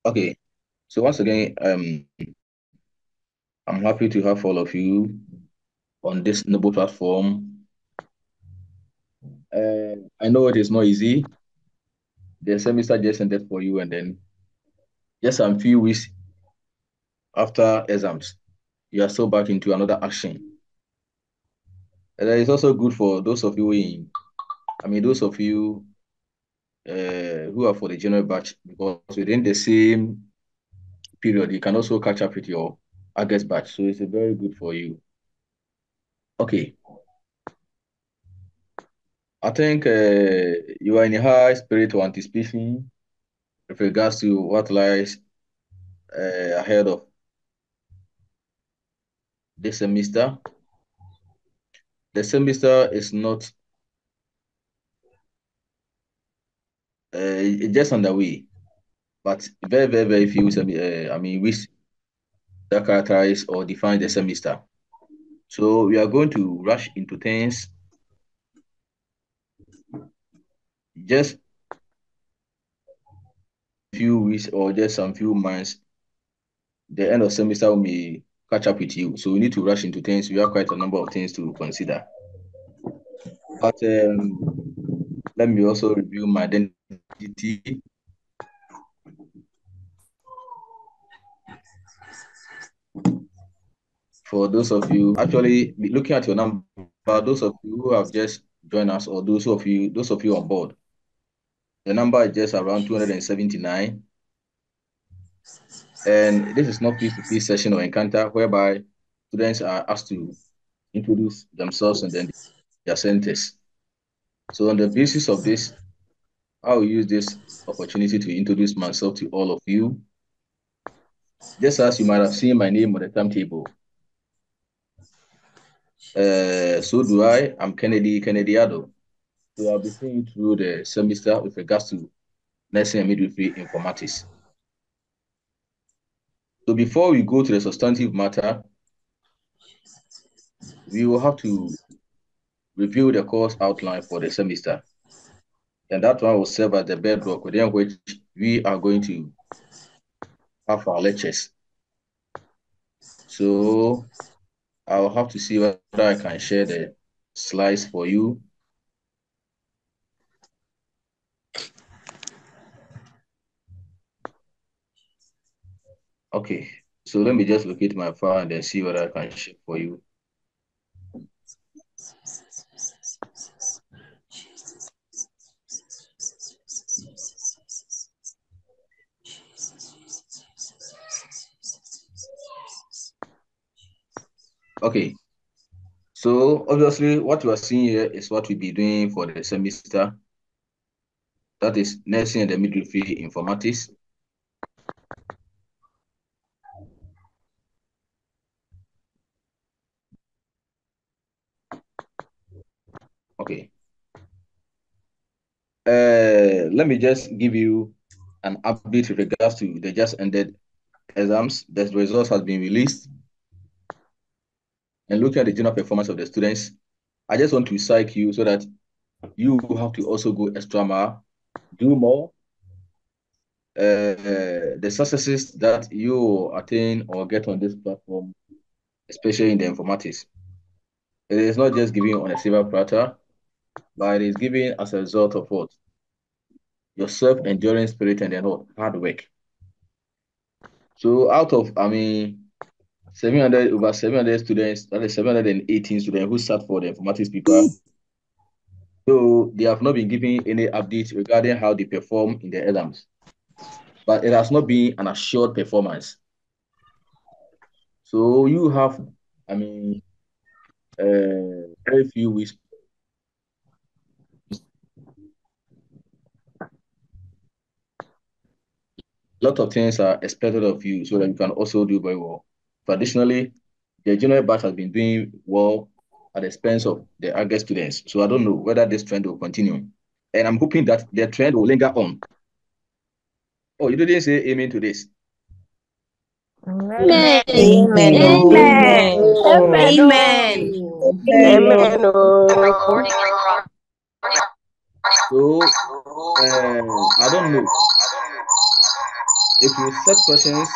Okay. So once again, I'm happy to have all of you on this noble platform. I know it is not easy. The semester just ended for you, and then just a few weeks after exams, you are still back into another action. And it's also good for those of you those of you who are for the general batch, because within the same period, you can also catch up with your August batch. So it's a very good for you. Okay. I think you are in a high spirit of anticipation with regards to what lies ahead of this semester. The semester is not it's just underway, but very, very, very few weeks that characterize or define the semester. So we are going to rush into things just a few weeks or just some few months. The end of semester may catch up with you. So we need to rush into things. We have quite a number of things to consider. But let me also review my identity. For those of you actually looking at your number, those of you who have just joined us, or those of you on board, the number is just around 279. And this is not face-to-face session or encounter whereby students are asked to introduce themselves and then their centers. So on the basis of this, I will use this opportunity to introduce myself to all of you. Just as you might have seen my name on the timetable. So do I. I'm Kennedy ADDO. So I'll be seeing you through the semester with regards to nursing and midwifery informatics. So before we go to the substantive matter, we will have to review the course outline for the semester. And that one will serve as the bedrock within which we are going to have our lectures. So I'll have to see whether I can share the slides for you. Okay, so let me just locate my file and then see whether I can share for you. Okay, so obviously what you are seeing here is what we'll be doing for the semester. That is nursing and the midwifery informatics. Okay. Let me just give you an update with regards to the just ended exams. The results has been released. And looking at the general performance of the students, I just want to psych you so that you have to also go extra mile, do more. The successes that you attain or get on this platform, especially in the informatics, it is not just given on a silver platter, but it is given as a result of what? Your self-enduring spirit and then what? Hard work. So out of, 700, over 700 students, that is 718 students who sat for the informatics paper. So they have not been given any updates regarding how they perform in the exams. But it has not been an assured performance. So you have, I mean, very few weeks. A lot of things are expected of you so that you can also do very well. Traditionally, the general batch has been doing well at the expense of the August students. So I don't know whether this trend will continue. And I'm hoping that the trend will linger on. Oh, you didn't say amen to this. Amen. Amen. Amen. Amen. Amen. So, I don't know. If you set questions,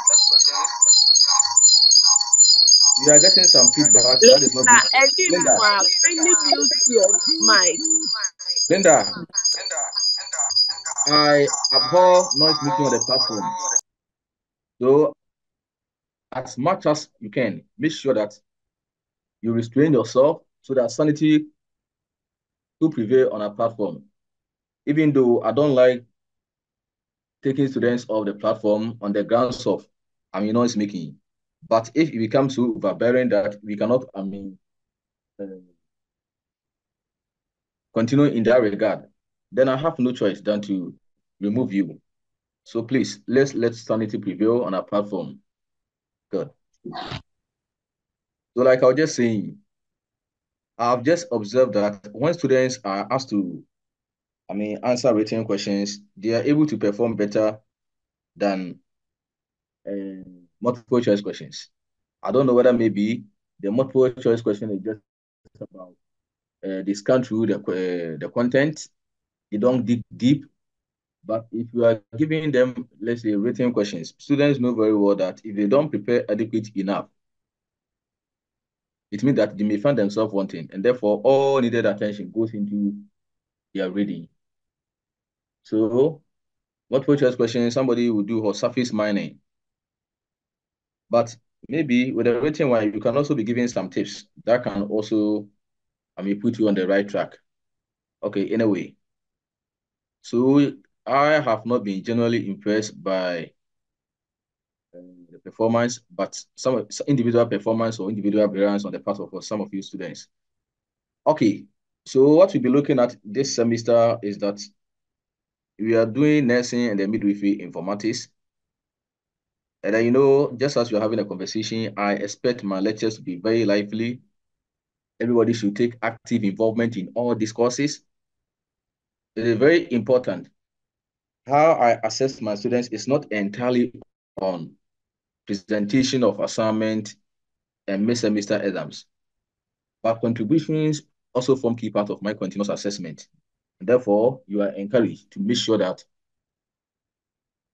you are getting some feedback. That is not Linda, good. Linda, Edinma, kindly mute your mic. Linda, I abhor noise making on the platform. So, as much as you can, make sure that you restrain yourself so that sanity will prevail on our platform. Even though I don't like taking students off the platform on the grounds of, noise making. But if it becomes so overbearing that we cannot, uh, continue in that regard, then I have no choice than to remove you. So please, let's let sanity prevail on our platform. Good. So like I was just saying, I've just observed that when students are asked to, answer written questions, they are able to perform better than multiple choice questions. I don't know whether maybe the multiple choice question is just about they scan through the content, they don't dig deep. But if you are giving them, let's say, written questions, students know very well that if they don't prepare adequate enough, it means that they may find themselves wanting, and therefore all needed attention goes into their reading. So, multiple choice questions, somebody will do or surface mining. But maybe with a written one, you can also be given some tips that can also, put you on the right track. Okay, anyway. So I have not been generally impressed by the performance, but some individual performance or individual variance on the part of some of you students. Okay, so what we'll be looking at this semester is that we are doing nursing and the midwifery informatics. And then, just as we're having a conversation, I expect my lectures to be very lively. Everybody should take active involvement in all these courses. It is very important. How I assess my students is not entirely on presentation of assignment and mid-semester exams, but contributions also form key part of my continuous assessment. Therefore, you are encouraged to make sure that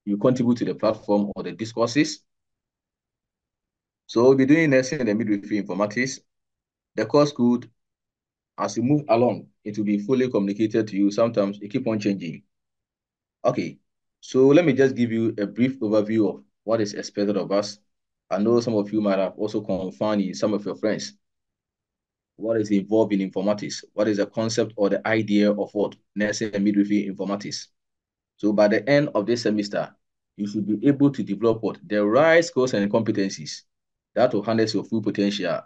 you contribute to the platform or the discourses. So we'll be doing nursing and the midwifery informatics. The course could, as you move along, it will be fully communicated to you. Sometimes it keep on changing. Okay, so let me just give you a brief overview of what is expected of us. I know some of you might have also confirmed in some of your friends what is involved in informatics, what is the concept or the idea of what nursing and midwifery informatics. So by the end of this semester, you should be able to develop what the right skills and competencies that will harness your full potential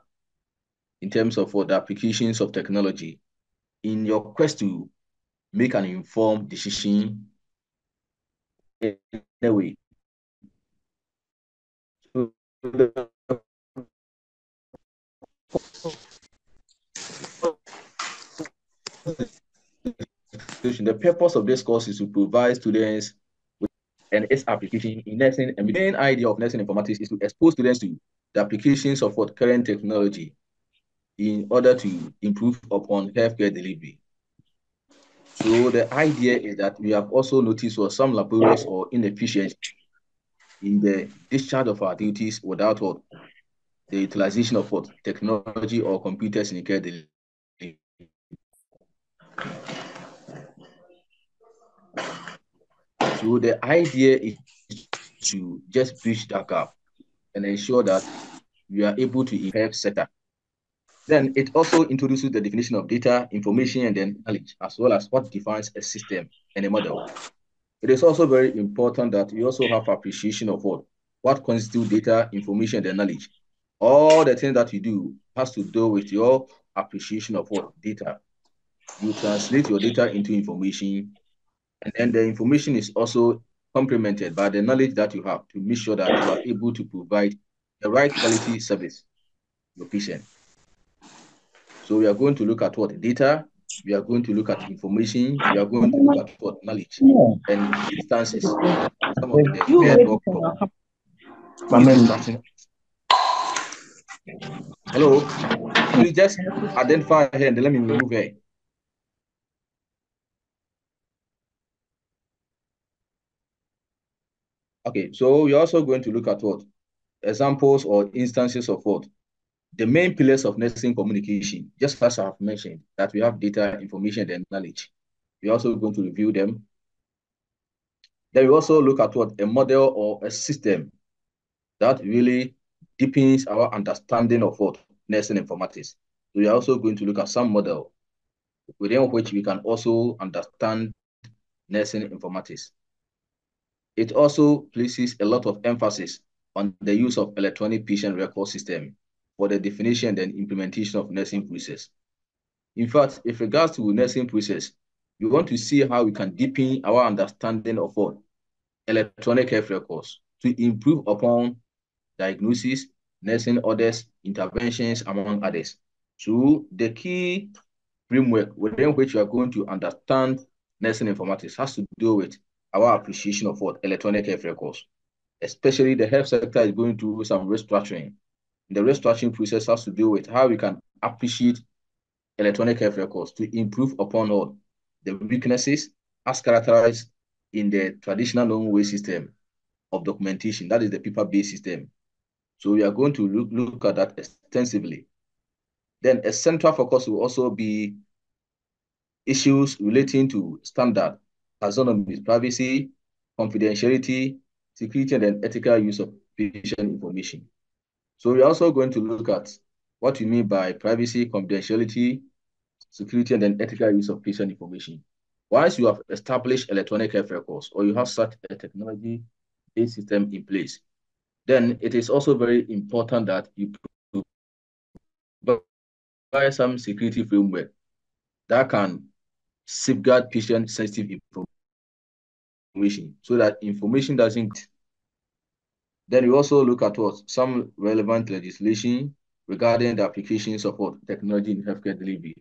in terms of what the applications of technology in your quest to make an informed decision in a way. So the purpose of this course is to provide students with and its application in nursing. And the main idea of nursing informatics is to expose students to the applications of what current technology in order to improve upon healthcare delivery. So the idea is that we have also noticed some laborious or inefficiency in the discharge of our duties without what the utilization of what technology or computers in care delivery. So the idea is to just bridge that gap and ensure that we are able to improve sector. Then it also introduces the definition of data, information, and then knowledge, as well as what defines a system and a model. It is also very important that we also have appreciation of what constitutes data, information, and knowledge. All the things that you do has to do with your appreciation of what data. You translate your data into information, and then the information is also complemented by the knowledge that you have to make sure that you are able to provide the right quality service to your patient. So we are going to look at what data, we are going to look at information, we are going to look at what knowledge and instances, some of the bedrock of this discussion. Hello, please just identify her and let me remove her. Okay, so we're also going to look at what? Examples or instances of what? The main pillars of nursing communication, just as I have mentioned, that we have data, information, and knowledge. We're also going to review them. Then we also look at what? A model or a system that really deepens our understanding of what? Nursing informatics. So we are also going to look at some model within which we can also understand nursing informatics. It also places a lot of emphasis on the use of electronic patient record system for the definition and implementation of nursing process. In fact, with regards to nursing process, we want to see how we can deepen our understanding of what? Electronic health records to improve upon diagnosis, nursing orders, interventions, among others. So the key framework within which we are going to understand nursing informatics has to do with our appreciation of what? Electronic health records. Especially the health sector is going through some restructuring. The restructuring process has to do with how we can appreciate electronic health records to improve upon all the weaknesses as characterized in the traditional known way system of documentation, that is the paper-based system. So we are going to look at that extensively. Then a central focus will also be issues relating to standard, taxonomy, privacy, confidentiality, security, and ethical use of patient information. So we're also going to look at what we mean by privacy, confidentiality, security, and then ethical use of patient information. Once you have established electronic health records or you have such a technology-based system in place, then it is also very important that you provide some security framework that can safeguard patient-sensitive information so that information doesn't. Then we also look at what some relevant legislation regarding the applications of what technology in healthcare delivery.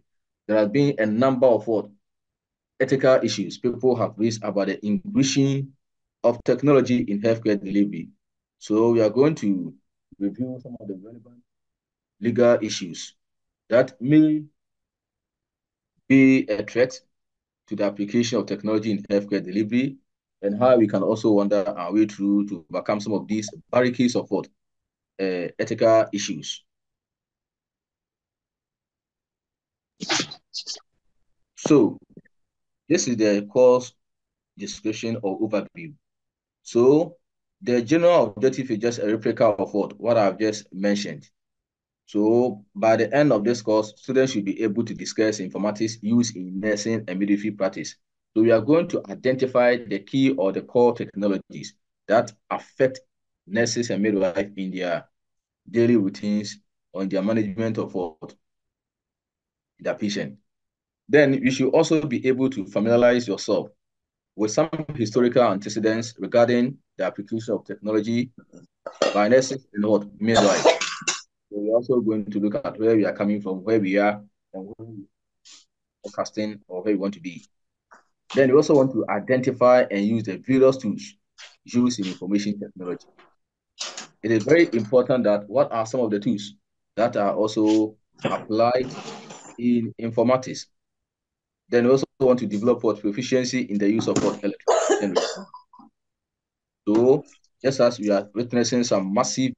There have been a number of what ethical issues people have raised about the inclusion of technology in healthcare delivery. So we are going to review some of the relevant legal issues that may be a threat to the application of technology in healthcare delivery and how we can also wander our way through to overcome some of these barricades of what ethical issues. So this is the course description or overview. So the general objective is just a replica of what I've just mentioned. So by the end of this course, students should be able to discuss informatics used in nursing and midwifery practice. So we are going to identify the key or the core technologies that affect nurses and midwives in their daily routines or in their management of what? The patient. Then you should also be able to familiarize yourself with some historical antecedents regarding the application of technology by nurses and what? Midwives. So we're also going to look at where we are coming from, where we are, and where we are forecasting or where we want to be. Then we also want to identify and use the various tools used in information technology. It is very important that what are some of the tools that are also applied in informatics. Then we also want to develop what proficiency in the use of what electronic. So just as we are witnessing some massive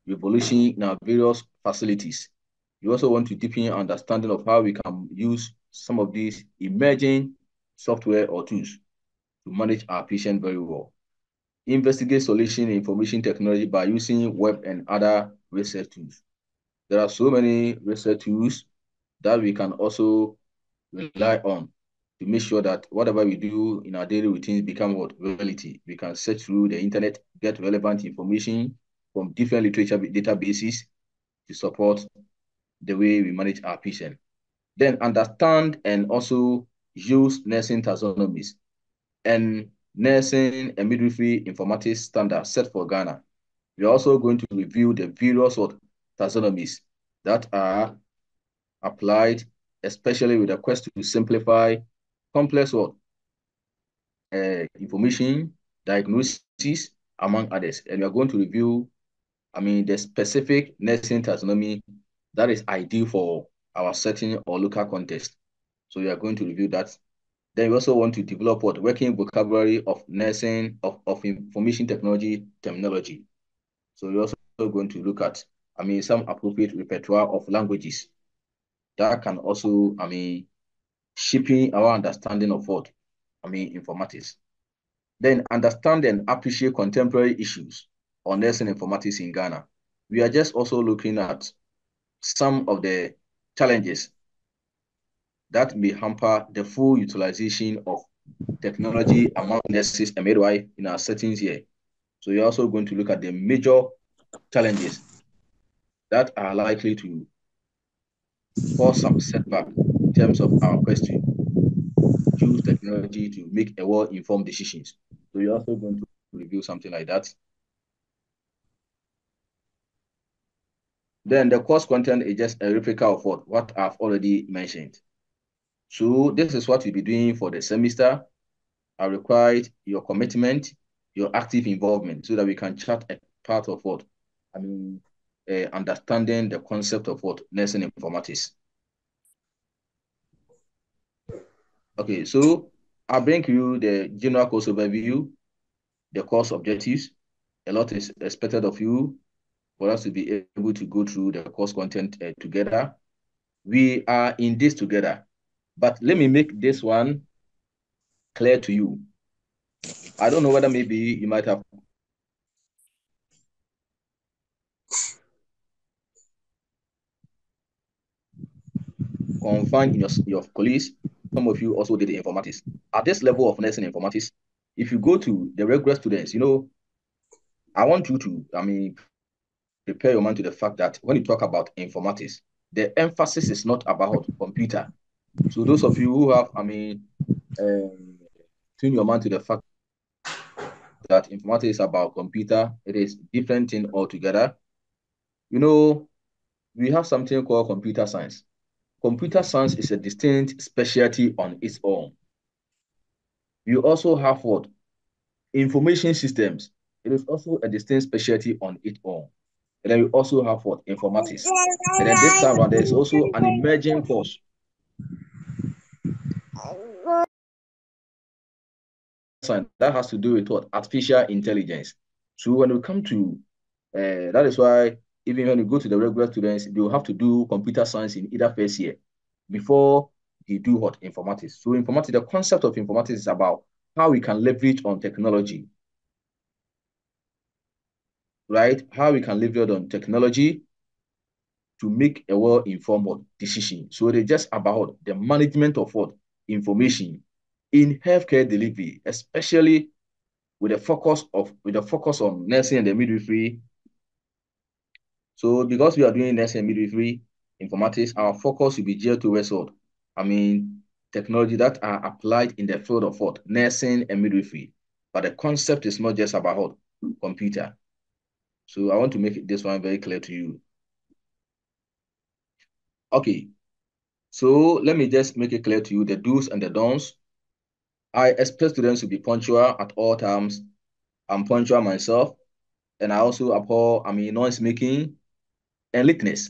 revolution in our various facilities, we also want to deepen understanding of how we can use some of these emerging software or tools to manage our patient very well. Investigate solution in information technology by using web and other research tools. There are so many research tools that we can also rely on to make sure that whatever we do in our daily routines become what reality. We can search through the internet, get relevant information from different literature databases to support the way we manage our patient. Then understand and also use nursing taxonomies and nursing and midwifery informatics standards set for Ghana. We are also going to review the various taxonomies that are applied especially with a quest to simplify complex what information, diagnosis, among others. And we are going to review, the specific nursing taxonomy that is ideal for our setting or local context. So we are going to review that. Then we also want to develop what working vocabulary of nursing, of information technology terminology. So we're also going to look at, some appropriate repertoire of languages that can also, shaping our understanding of what, informatics. Then understand and appreciate contemporary issues on nursing informatics in Ghana. We are just also looking at some of the challenges that may hamper the full utilization of technology among nurses and midwives in our settings here. So you're also going to look at the major challenges that are likely to cause some setback in terms of our quest to use technology to make a well-informed decisions. So you're also going to review something like that. Then the course content is just a replica of what I've already mentioned. So this is what you'll be doing for the semester. I require your commitment, your active involvement, so that we can chart a part of what? Understanding the concept of what? Nursing informatics. Okay, so I'll bring you the general course overview, the course objectives. A lot is expected of you for us to be able to go through the course content together. We are in this together, but let me make this one clear to you. I don't know whether maybe you might have confined in your colleagues. Some of you also did the informatics. At this level of nursing informatics, if you go to the regular students, I want you to, prepare your mind to the fact that when you talk about informatics, the emphasis is not about computer. So those of you who have, tune your mind to the fact that informatics is about computer, it is different thing altogether. We have something called computer science. Computer science is a distinct specialty on its own. You also have what? Information systems. It is also a distinct specialty on its own. And then we also have what? Informatics. And then this time around, there is also an emerging course that has to do with what? Artificial intelligence. So when we come to, that is why even when you go to the regular students, they will have to do computer science in either first year before they do what? Informatics. So informatics, the concept of informatics is about how we can leverage on technology, right? How we can leverage on technology to make a well-informed decision. So it's just about the management of what? Information in healthcare delivery, especially with a focus on nursing and the midwifery. So because we are doing nursing and midwifery informatics, our focus will be geared towards what? Technology that are applied in the field of what? Nursing and midwifery. But the concept is not just about what? Computer. So I want to make this one very clear to you. Okay. So let me just make it clear to you the do's and the don'ts. I expect students to be punctual at all times. I'm punctual myself. And I also abhor, noise making and lateness.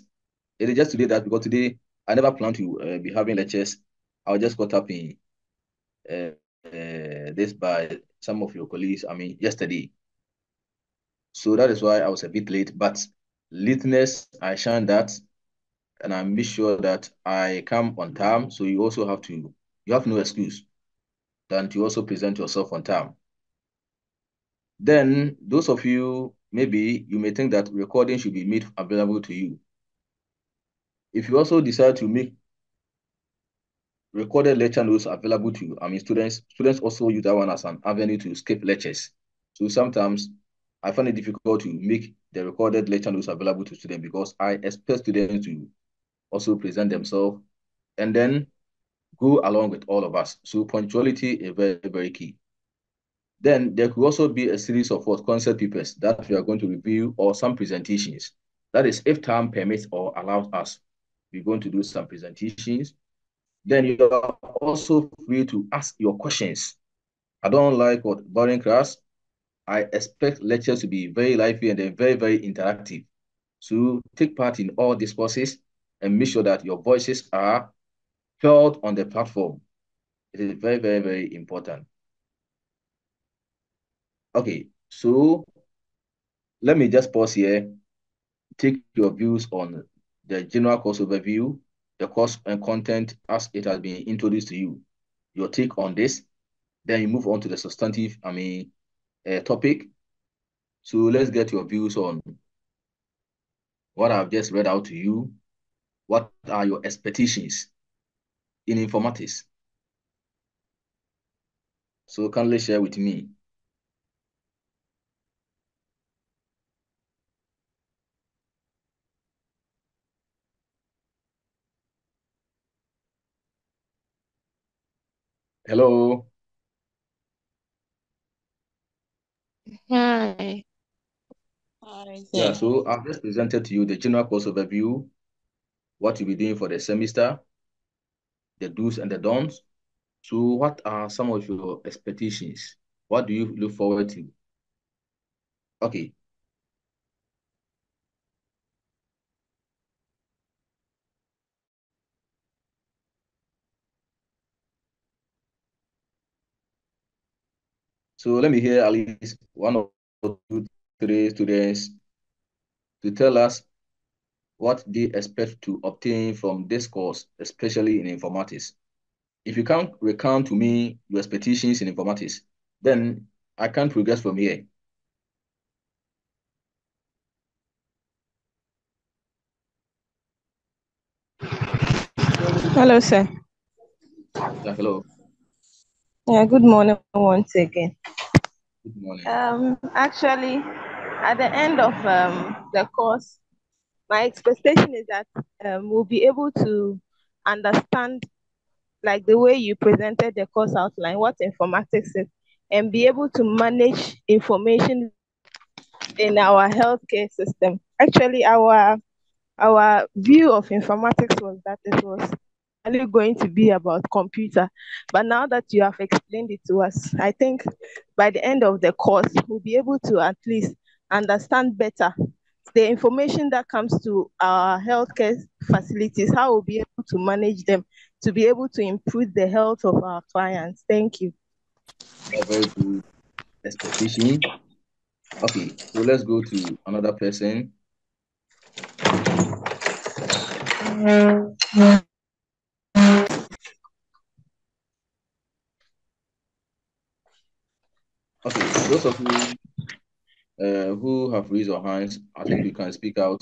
It is just today that because today I never planned to be having lectures. I was just caught up in this by some of your colleagues, yesterday. So that is why I was a bit late. But lateness, I shine that. And I make sure that I come on time. So you also you have no excuse than to also present yourself on time. Then those of you, maybe you may think that recording should be made available to you. If you also decide to make recorded lecture notes available to students also use that one as an avenue to skip lectures. So sometimes I find it difficult to make the recorded lecture notes available to students because I expect students to also present themselves and then go along with all of us. So punctuality is very, very key. Then there could also be a series of what concept papers that we are going to review or some presentations. That is, if time permits or allows us, we're going to do some presentations. Then you are also free to ask your questions. I don't like what boring class. I expect lectures to be very lively and then very, very interactive. So take part in all these courses and make sure that your voices are felt on the platform. It is very, very, very important. Okay, so let me just pause here, take your views on the general course overview, the course and content as it has been introduced to you. Your take on this, then you move on to the substantive, topic. So let's get your views on what I've just read out to you. What are your expectations in informatics? So kindly share with me. Hello. Hi. Yeah, so I've just presented to you the general course overview, what you'll be doing for the semester, the do's and the don'ts. So what are some of your expectations? What do you look forward to? Okay, so let me hear at least one or two, three students to tell us what they expect to obtain from this course, especially in informatics. If you can't recount to me your expectations in informatics, then I can't progress from here. Hello, sir. Yeah, hello. Yeah, good morning once again. Good morning. Actually, at the end of the course, my expectation is that we'll be able to understand, like the way you presented the course outline, what informatics is, and be able to manage information in our healthcare system. Actually, our view of informatics was that it was only going to be about computer, but now that you have explained it to us, I think by the end of the course we'll be able to at least understand better the information that comes to our healthcare facilities, how we'll be able to manage them to be able to improve the health of our clients. Thank you. A very good expectation. Okay, so let's go to another person. Okay, those of you who have raised your hands, I think you can speak out.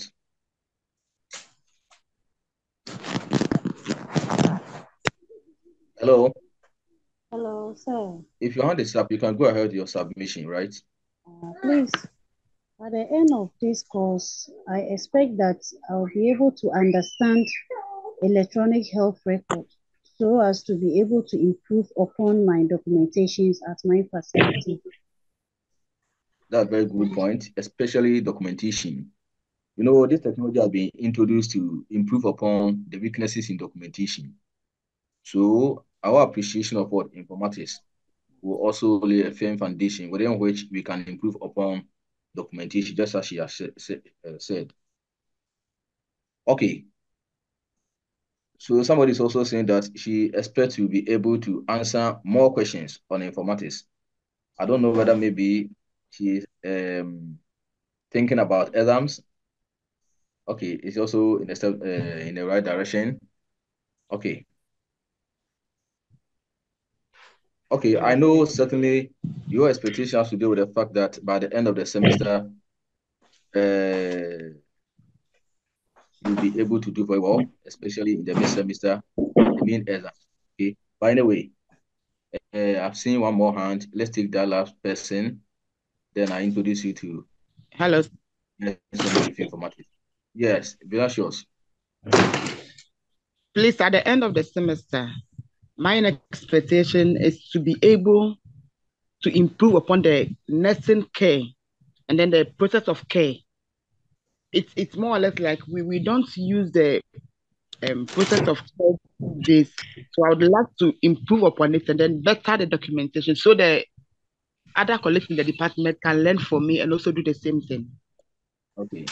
Hello. Hello, sir. If your hand is up, you can go ahead with your submission, right? Please, at the end of this course, I expect that I'll be able to understand electronic health record so as to be able to improve upon my documentations at my facility. That's a very good point, especially documentation. You know, this technology has been introduced to improve upon the weaknesses in documentation. So our appreciation of what informatics will also lay a firm foundation within which we can improve upon documentation, just as she has said. Okay, so somebody is also saying that she expects to be able to answer more questions on informatics. I don't know whether maybe she's thinking about exams. Okay, it's also in the step in the right direction. Okay, okay. I know certainly your expectation has to do with the fact that by the end of the semester, you'll be able to do very well, especially in the mid semester, the main exam. Okay. By the way, I've seen one more hand. Let's take that last person. Then I introduce you to Hello. somebody with informatics. Yes, Vilasius. Please, at the end of the semester, my expectation is to be able to improve upon the nursing care and then the process of care. It's more or less like we don't use the process of this. So I would like to improve upon it and then better the documentation so the other colleagues in the department can learn from me and also do the same thing. Okay.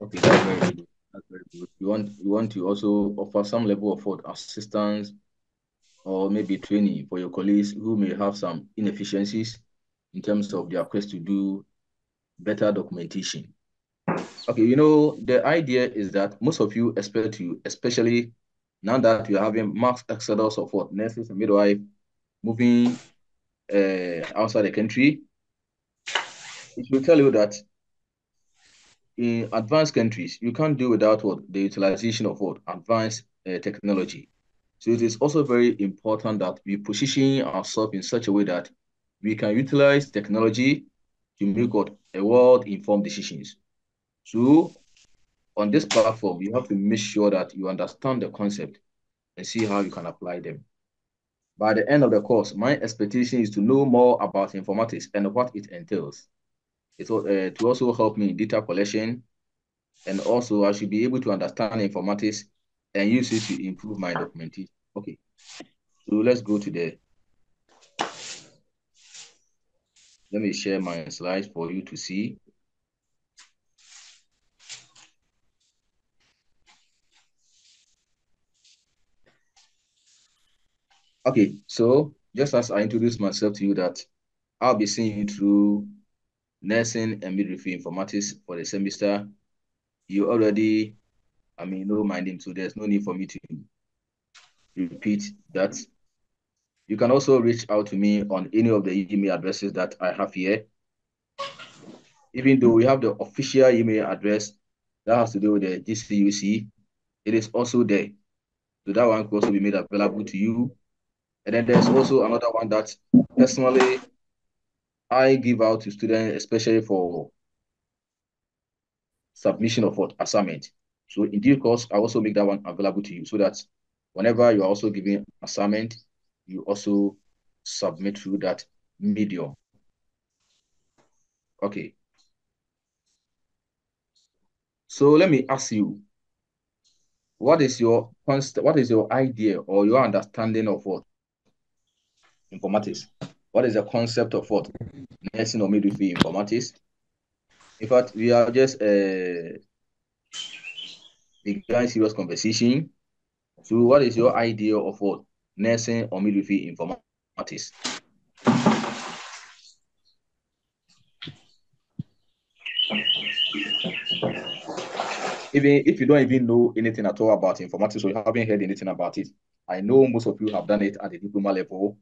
Okay, that's very good. That's very good. You want to also offer some level of what assistance or maybe training for your colleagues who may have some inefficiencies in terms of their quest to do better documentation. Okay, the idea is that most of you expect to, especially now that we are having mass exodus of what nurses and midwife moving outside the country, it will tell you that in advanced countries, you can't do without what the utilization of what advanced technology. So it is also very important that we position ourselves in such a way that we can utilize technology to make what a world-informed decisions. So on this platform, you have to make sure that you understand the concept and see how you can apply them. By the end of the course, my expectation is to know more about informatics and what it entails. It will to also help me in data collection, and also I should be able to understand informatics and use it to improve my documentation. Okay, so let's go to the, let me share my slides for you to see. Okay, so just as I introduced myself to you that I'll be seeing you through nursing and midwifery informatics for the semester. You already, know my name, so there's no need for me to repeat that. You can also reach out to me on any of the email addresses that I have here. Even though we have the official email address that has to do with the GCUC, it is also there. So that one could also be made available to you. And then there's also another one that personally I give out to students, especially for submission of what assignment. So in due course, I also make that one available to you so that whenever you are also giving assignment, you also submit through that medium. Okay. So let me ask you, what is your idea or your understanding of what informatics? What is the concept of what nursing or midwifery informatics? In fact, we are just beginning serious conversation. So what is your idea of what nursing or midwifery informatics? Even if you don't even know anything at all about informatics or you haven't heard anything about it, I know most of you have done it at the diploma level,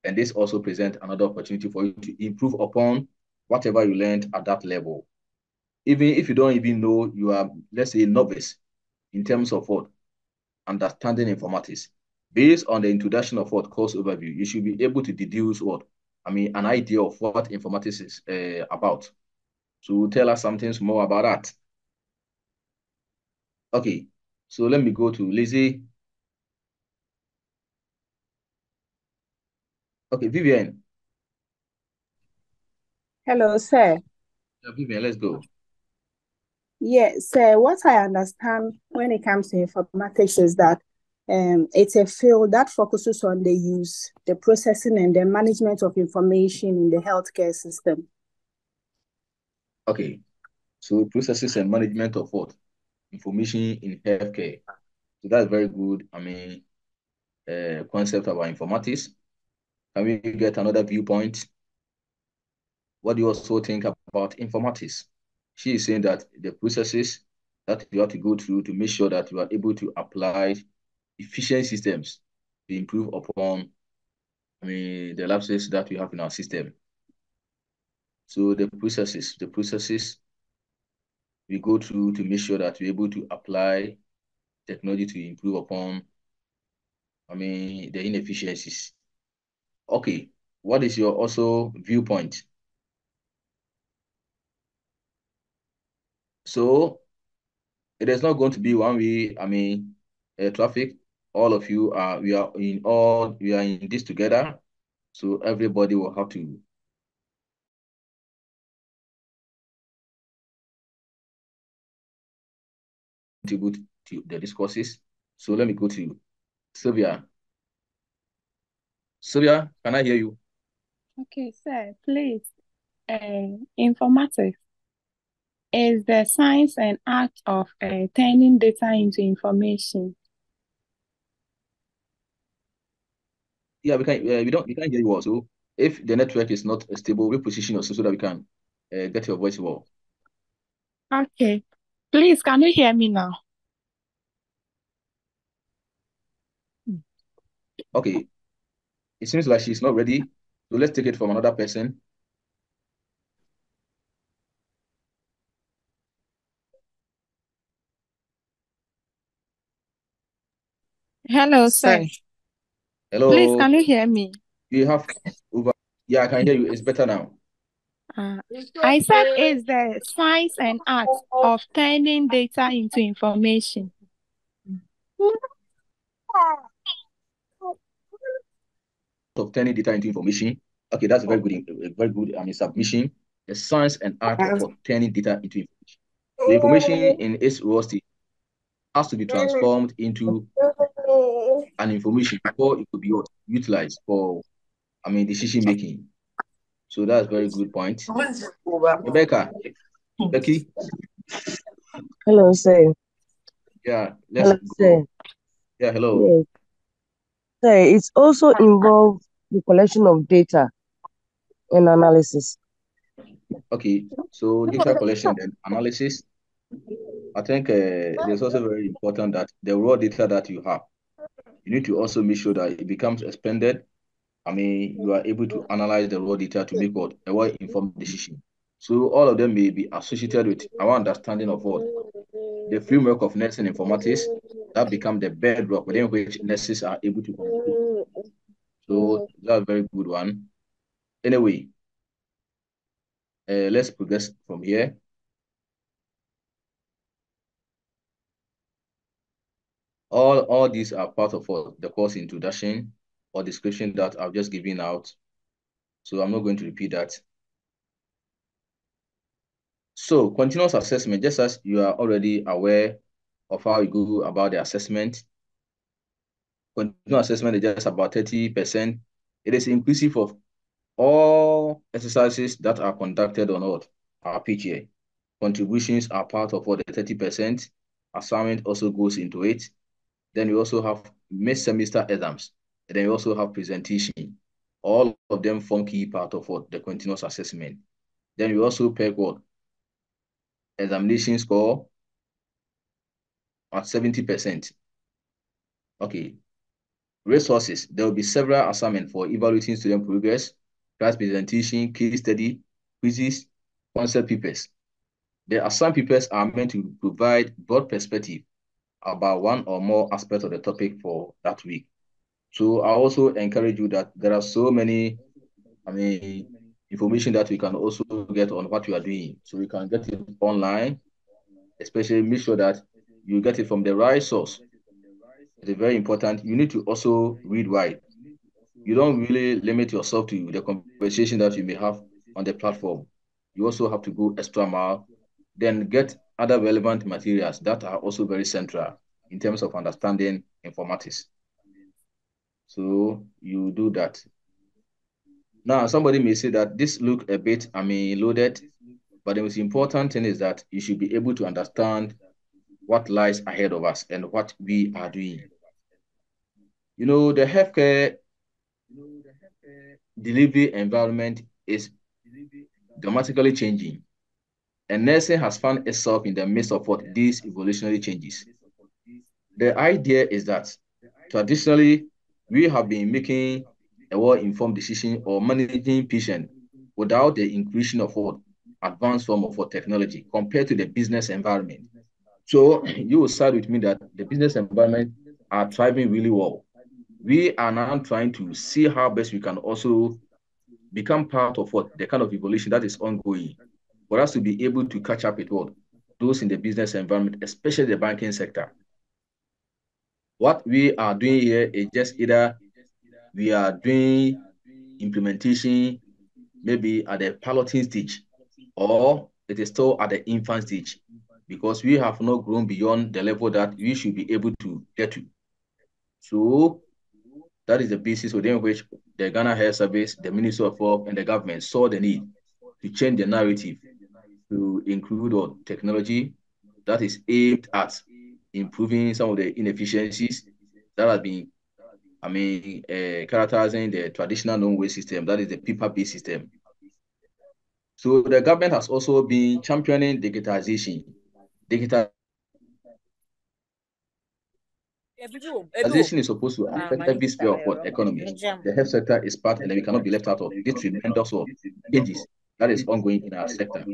and this also presents another opportunity for you to improve upon whatever you learned at that level. Even if you don't even know, you are, let's say, novice in terms of what understanding informatics. Based on the introduction of what course overview, you should be able to deduce an idea of what informatics is about. So tell us something more about that. Okay, so let me go to Lizzie. Okay, Vivian. Hello, sir. Yeah, Vivian, let's go. Yes, sir. What I understand when it comes to informatics is that it's a field that focuses on the use, the processing, and the management of information in the healthcare system. Okay, so processes and management of what? Information in healthcare. So that's very good. Concept about informatics. Can we get another viewpoint? What do you also think about informatics? She is saying that the processes that you have to go through to make sure that you are able to apply efficient systems to improve upon, the lapses that we have in our system. So the processes we go through to make sure that we're able to apply technology to improve upon, the inefficiencies. Okay, what is your also viewpoint? So it is not going to be one way, traffic. All of you are, we are in this together. So everybody will have to contribute to the discourses. So let me go to Sylvia. Sylvia, can I hear you? Okay, sir, please. Informatics is the science and art of turning data into information. Yeah, we can. We can't hear you also. If the network is not stable, reposition yourself so that we can get your voice well. Okay. Please, can you hear me now? Okay. It seems like she's not ready. So let's take it from another person. Hello, sir. Hello. Please, can you hear me? You have over. Yeah, I can hear you. It's better now. I said it's the science and art of turning data into information. Of turning data into information. Okay, that's very good. Submission. The science and art of turning data into information. The information in its raw state has to be transformed into an information before it could be utilized for, decision making. So that's a very good point. Becky. Hello, sir. Yeah, let's go. Sir. Yeah, hello. Yes. Sir, it's also involved the collection of data and analysis. Okay, so data collection and analysis. I think it is also very important that the raw data that you have, you need to also make sure that it becomes expanded. You are able to analyze the raw data to make what a well-informed decision. So all of them may be associated with our understanding of what the framework of nursing informatics that become the bedrock within which nurses are able to communicate. So that's a very good one. Anyway, let's progress from here. All these are part of the course introduction or description that I've just given out. So I'm not going to repeat that. So continuous assessment, just as you are already aware of how you go about the assessment, continuous assessment is just about 30%. It is inclusive of all exercises that are conducted on our PGA. Contributions are part of what the 30%. Assignment also goes into it. Then we also have mid-semester exams. And then we also have presentation. All of them form key part of what the continuous assessment. Then we also peg what examination score at 70%. Okay. Resources. There will be several assignments for evaluating student progress, class presentation, case study, quizzes, concept papers. The assigned papers are meant to provide broad perspective about one or more aspects of the topic for that week. So I also encourage you that there are so many, information that we can also get on what you are doing. So you can get it online, especially make sure that you get it from the right source. It is very important. You need to also read wide. You don't really limit yourself to the conversation that you may have on the platform. You also have to go extra mile, then get other relevant materials that are also very central in terms of understanding informatics. So you do that. Now, somebody may say that this look a bit, loaded, but the most important thing is that you should be able to understand what lies ahead of us and what we are doing. You know, the healthcare delivery environment is dramatically changing, and nursing has found itself in the midst of what these evolutionary changes. The idea is that traditionally, we have been making a well-informed decision or managing patient without the inclusion of what advanced form of what technology compared to the business environment. So you will side with me that the business environment are thriving really well. We are now trying to see how best we can also become part of what the kind of evolution that is ongoing for us to be able to catch up with what those in the business environment, especially the banking sector. What we are doing here is just either we are doing implementation maybe at the piloting stage, or it is still at the infant stage. because we have not grown beyond the level that we should be able to get to. So that is the basis within which the Ghana Health Service, the Ministry of Health, and the government saw the need to change the narrative to include technology that is aimed at improving some of the inefficiencies that have been, characterizing the traditional known way system, that is the paper-based system. So the government has also been championing digitization. Digitization is supposed to affect every sphere of what economy. The health sector is part, and we cannot be left out of this tremendous changes that is ongoing in our sector.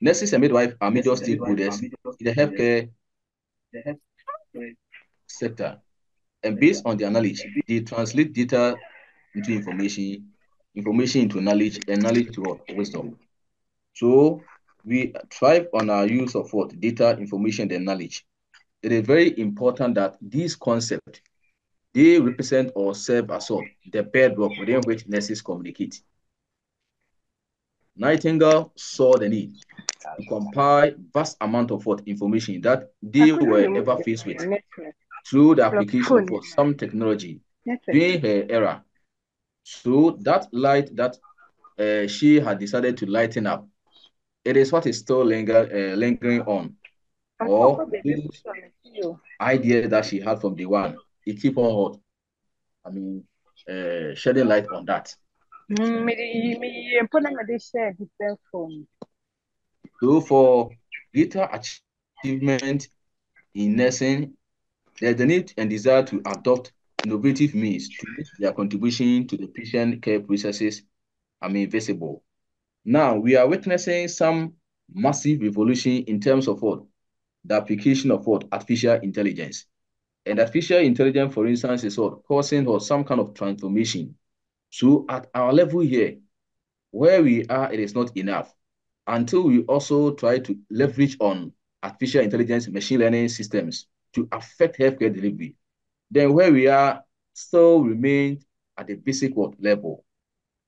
Nurses and midwives are major stakeholders in the healthcare sector, and based on their knowledge, they translate data into information into knowledge, and knowledge to wisdom. So we thrive on our use of what data, information, and knowledge. It is very important that these concepts, they represent or serve as the bedrock within which nurses communicate. Nightingale saw the need to compile vast amount of information that they were ever faced with through the application of some technology during her era. So that light that she had decided to lighten up, it is what is still lingering on, or those ideas that she had from the one. It keep on shedding light on that. So for greater achievement in nursing, there's the need and desire to adopt innovative means to make their contribution to the patient care processes visible. Now, we are witnessing some massive revolution in terms of the application of artificial intelligence. And artificial intelligence, for instance, is causing some kind of transformation. So at our level here, where we are, it is not enough until we also try to leverage on artificial intelligence, machine learning systems to affect healthcare delivery. Then where we are still remain at the basic level.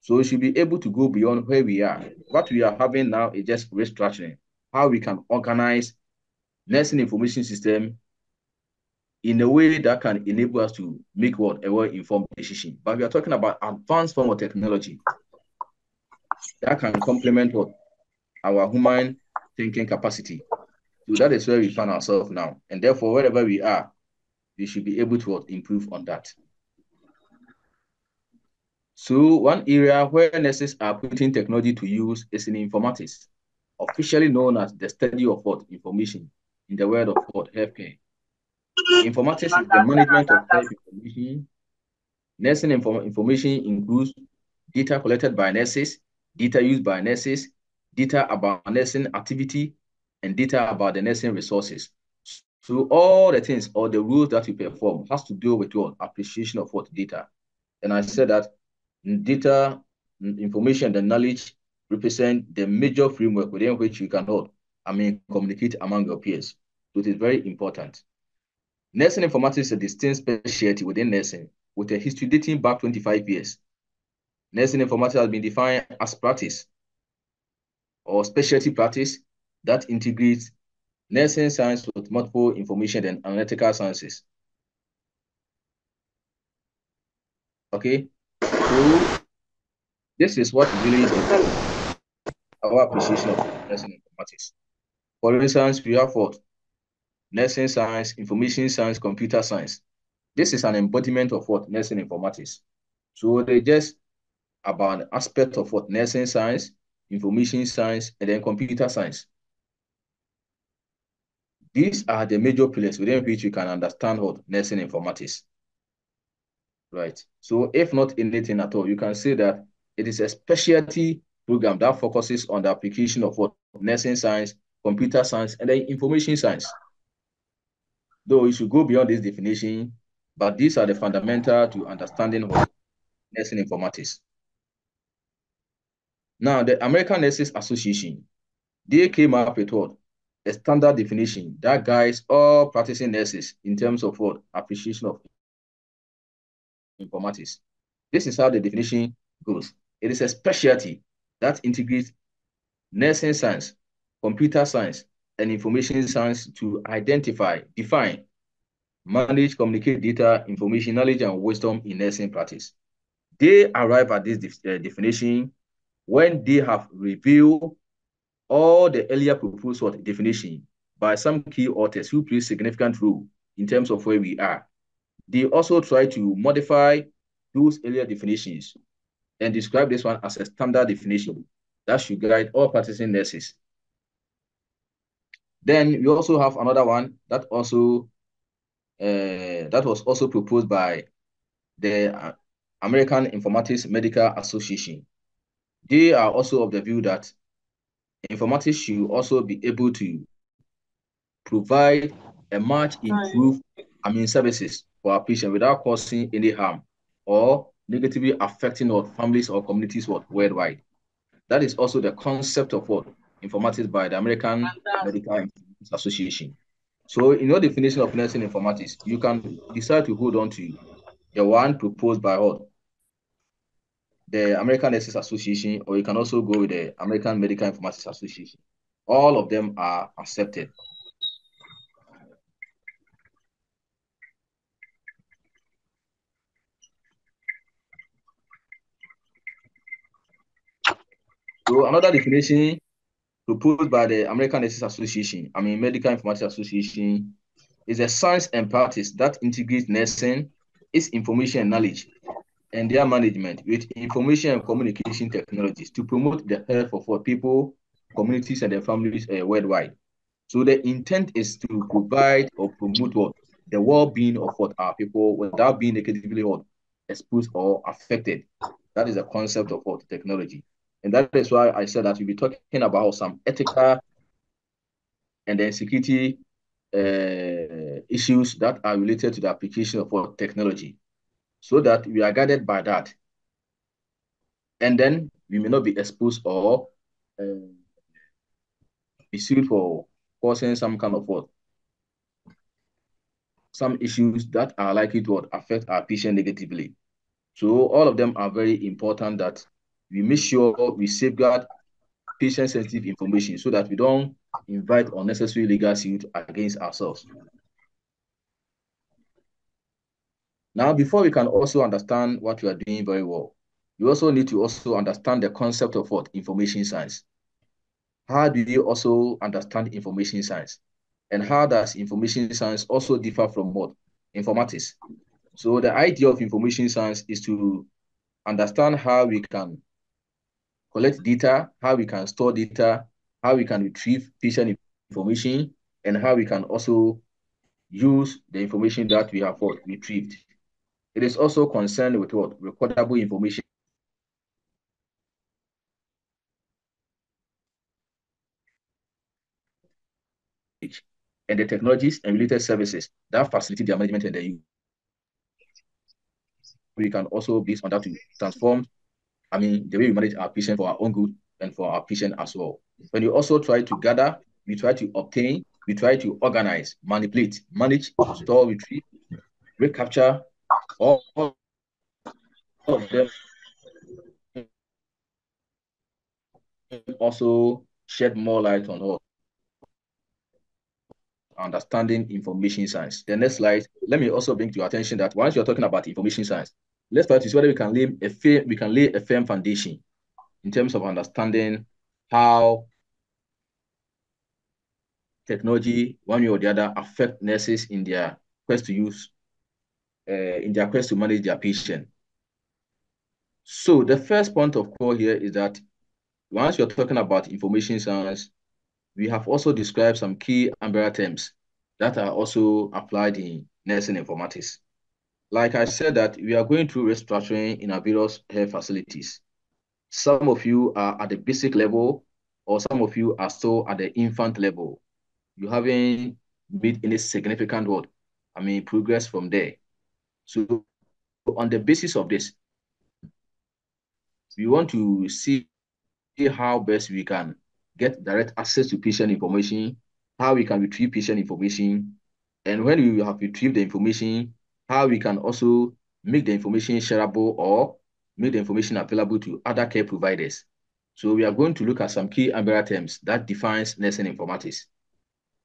So we should be able to go beyond where we are. What we are having now is just restructuring, how we can organize nursing information system in a way that can enable us to make a well-informed decision. But we are talking about advanced form of technology that can complement our human thinking capacity. So that is where we find ourselves now. And therefore, wherever we are, we should be able to improve on that. So one area where nurses are putting technology to use is in informatics, officially known as the study of information in the world of healthcare. Informatics is the management of health information. Nursing information includes data collected by nurses, data used by nurses, data about nursing activity, and data about the nursing resources. So all the things or the rules that we perform has to do with your appreciation of data. And I said that data, information, and knowledge represent the major framework within which you can communicate among your peers. So it is very important. Nursing informatics is a distinct specialty within nursing with a history dating back 25 years. Nursing informatics has been defined as practice or specialty practice that integrates nursing science with multiple information and analytical sciences. Okay, so this is what really our appreciation of nursing informatics. For instance, we have nursing science, information science, computer science. This is an embodiment of nursing informatics. So they just about an aspect of nursing science, information science, and then computer science. These are the major pillars within which you can understand nursing informatics. Right. So if not anything at all, you can say that it is a specialty program that focuses on the application of nursing science, computer science, and then information science. Though you should go beyond this definition, but these are the fundamental to understanding nursing informatics. Now, the American Nurses Association, they came up with a standard definition that guides all practicing nurses in terms of appreciation of informatics. This is how the definition goes. It is a specialty that integrates nursing science, computer science, and information science to identify, define, manage, communicate data, information, knowledge, and wisdom in nursing practice. They arrive at this definition when they have reviewed all the earlier proposed definition by some key authors who play significant role in terms of where we are. They also try to modify those earlier definitions and describe this one as a standard definition that should guide all practicing nurses. Then we also have another one that also that was also proposed by the American Informatics Medical Association. They are also of the view that informatics should also be able to provide a much improved services for our patient without causing any harm or negatively affecting our families or communities worldwide. That is also the concept of what informatics by the American Medical Informatics Association. So in your definition of nursing informatics, you can decide to hold on to the one proposed by what? The American Nurses Association, or you can also go with the American Medical Informatics Association. All of them are accepted. So another definition proposed by the American Nurses Association, Medical Informatics Association, is a science and practice that integrates nursing, its information and knowledge, and their management with information and communication technologies to promote the health of our people, communities, and their families worldwide. So the intent is to provide or promote the well-being of our people without being negatively exposed or affected. That is the concept of technology. And that is why I said that we'll be talking about some ethical and then security issues that are related to the application of technology, so that we are guided by that. And then we may not be exposed or be sued for causing some kind of some issues that are likely to affect our patient negatively. So all of them are very important that we make sure we safeguard patient-sensitive information so that we don't invite unnecessary legal suit against ourselves. Now, before we can also understand what we are doing very well, you also need to also understand the concept of information science. How do you also understand information science? And how does information science also differ from informatics? So the idea of information science is to understand how we can collect data, how we can store data, how we can retrieve patient information, and how we can also use the information that we have retrieved. It is also concerned with recordable information and the technologies and related services that facilitate their management and their use. We can also be on that to transform, the way we manage our patient for our own good and for our patient as well. When you also try to gather, we try to obtain, we try to organize, manipulate, manage, store, retrieve, recapture, all of them also shed more light on understanding information science. The next slide, let me also bring to your attention that once you're talking about information science, let's try to see whether we can lay a firm foundation in terms of understanding how technology, one way or the other, affect nurses in their quest to manage their patient. So the first point of call here is that once you're talking about information science, we have also described some key umbrella terms that are also applied in nursing informatics. Like I said, that we are going through restructuring in our various health facilities. Some of you are at the basic level, or some of you are still at the infant level. You haven't made any significant progress from there. So on the basis of this, we want to see how best we can get direct access to patient information, how we can retrieve patient information, and when we have retrieved the information, how we can also make the information shareable or make the information available to other care providers. So we are going to look at some key umbrella terms that defines nursing informatics.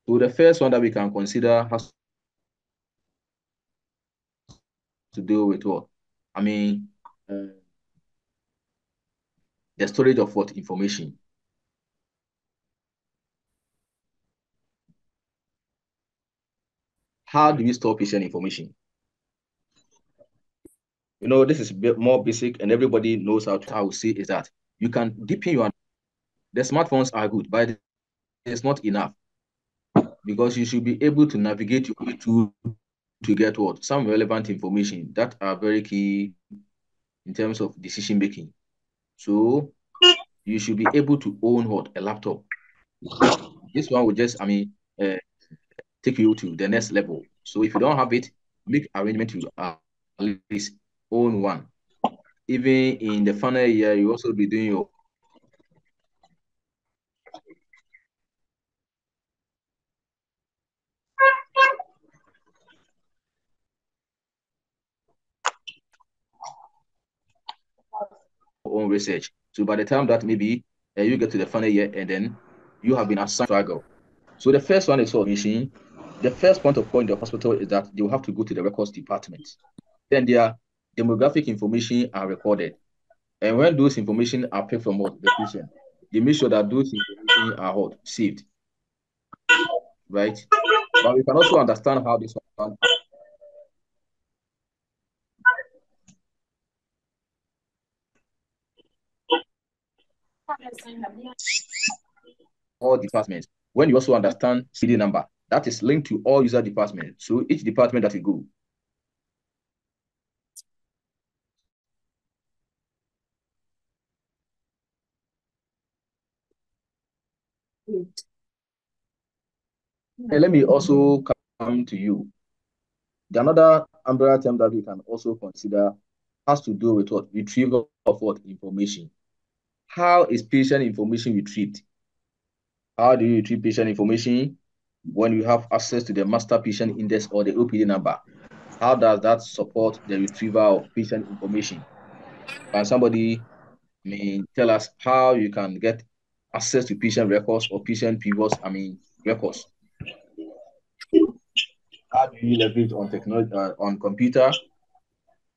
So the first one that we can consider has to do with what? I mean, the storage of what information. How do we store patient information? You know, this is more basic, and everybody knows how to. I would say is that you can deepen your. The smartphones are good, but it's not enough because you should be able to navigate your way to get what some relevant information that are very key in terms of decision making. So you should be able to own what a laptop. This one will just, take you to the next level. So if you don't have it, make arrangement to at least own one. Even in the final year, you also be doing your own research. So by the time that maybe you get to the final year and then you have been assigned struggle. So the first one is for machine. The first point of call in the hospital is that they will have to go to the records department. Then their demographic information are recorded. And when those information are picked from what the patient, they make sure that those information are what saved, right? But we can also understand how this one all departments. When you also understand CD number, that is linked to all user departments. So each department that you go. And let me also come to you. The another umbrella term that we can also consider has to do with what retrieval of what information. How is patient information retrieved? How do you retrieve patient information? When you have access to the master patient index or the OPD number, how does that support the retrieval of patient information? Can somebody tell us how you can get access to patient records or patient previous records? How do you leverage on technology on computer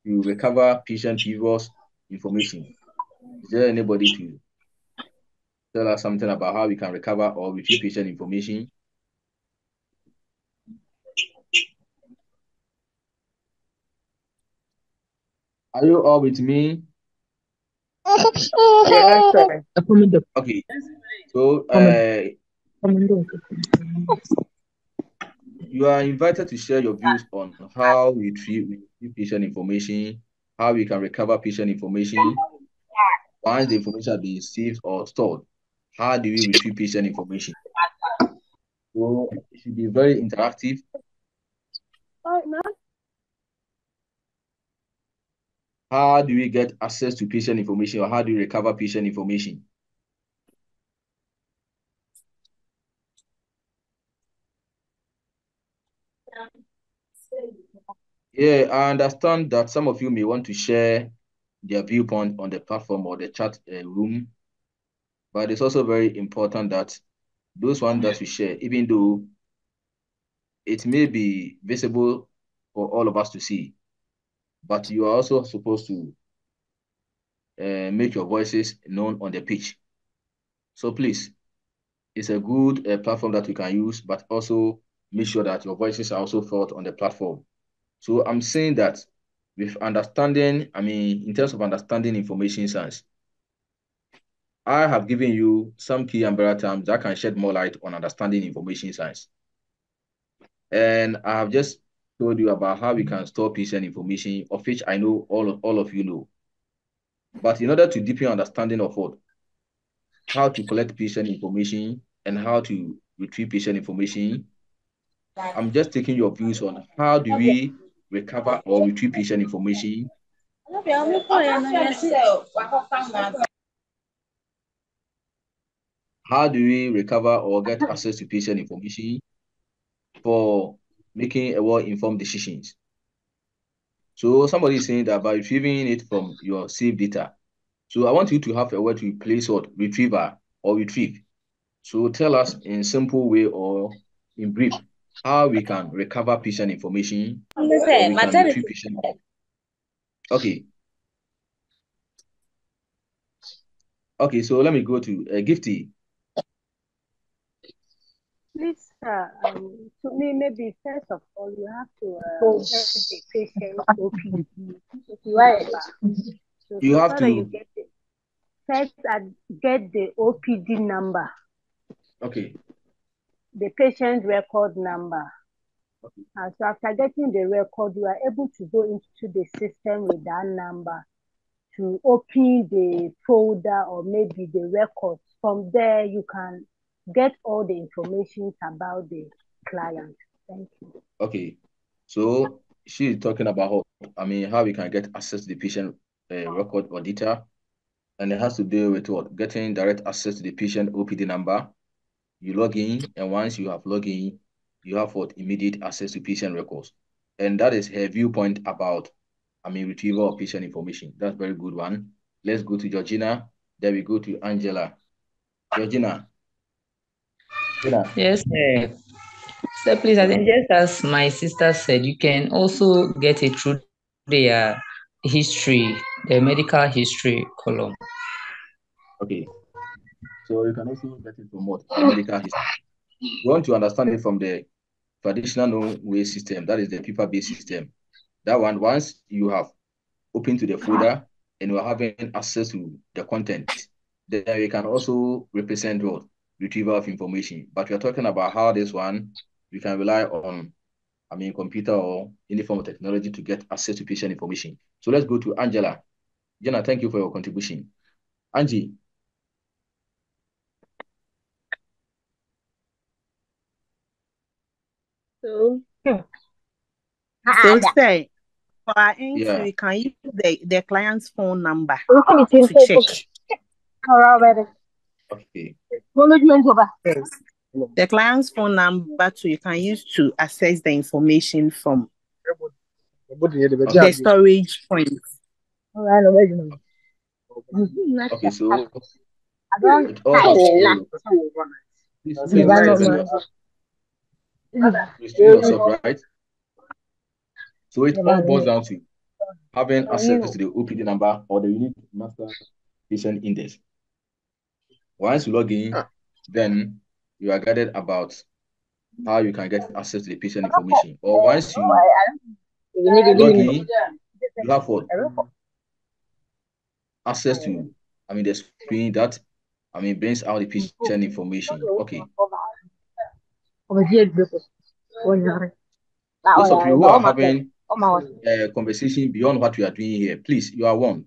to recover patient previous information? Is there anybody to tell us something about how we can recover or retrieve patient information? Are you all with me? Yes, sir. Okay. So you are invited to share your views on how we retrieve patient information, how we can recover patient information. Once the information has been saved or stored, how do we retrieve patient information? So it should be very interactive. How do we get access to patient information or how do we recover patient information? Yeah, I understand that some of you may want to share their viewpoint on the platform or the chat room, but it's also very important that those ones that you share, even though it may be visible for all of us to see, but you are also supposed to make your voices known on the pitch. So please, it's a good platform that you can use, but also make sure that your voices are also felt on the platform. So I'm saying that with understanding, in terms of understanding information science, I have given you some key umbrella terms that can shed more light on understanding information science. And I have just told you about how we can store patient information, of which I know all of you know. But in order to deepen understanding of what, how to collect patient information and how to retrieve patient information, I'm just taking your views on how do we recover or retrieve patient information. How do we recover or get access to patient information for making a well-informed decisions? So somebody is saying that by retrieving it from your saved data. So I want you to have a word to replace what retriever or retrieve. So tell us in simple way or in brief, how we can recover patient information or we can retrieve patient. Okay. Okay, so let me go to Gifty. Please, to me, maybe first of all, you have to get the patient OPD number. You have so that you to. get it. First, get the OPD number. Okay. The patient record number. Okay. So after getting the record, you are able to go into the system with that number to open the folder or maybe the records. From there, you can get all the information about the client. Thank you. Okay. So she is talking about how we can get access to the patient record or data, and it has to do with what? Getting direct access to the patient OPD number. You log in, and once you have logged in, you have what? Immediate access to patient records. And that is her viewpoint about retrieval of patient information. That's a very good one. Let's go to Georgina. Then we go to Angela. Georgina. Yes, so please, I think just as my sister said, you can also get it through their history, the medical history column. Okay. So you can also get it from what? Medical history. You want to understand it from the traditional known way system, that is the paper-based system. That one, once you have opened to the folder and you are having access to the content, then you can also represent what? Retrieval of information. But we are talking about how this one, we can rely on, computer or any form of technology to get access to patient information. So let's go to Angela. Jenna, thank you for your contribution. Angie. So say for our entry, we can use the client's phone number to check. Okay. Yes. The client's phone number too, you can use to access the information from the storage point. Okay, so it all has to please restrain yourself, right? So it all boils down to having access to the OPD number or the unique master patient index. Once you log in, then you are guided about how you can get access to the patient information. Or once you log in, you have what? Access to the screen that brings out the patient information. Okay. Those of you who are having a conversation beyond what we are doing here, please, you are warned.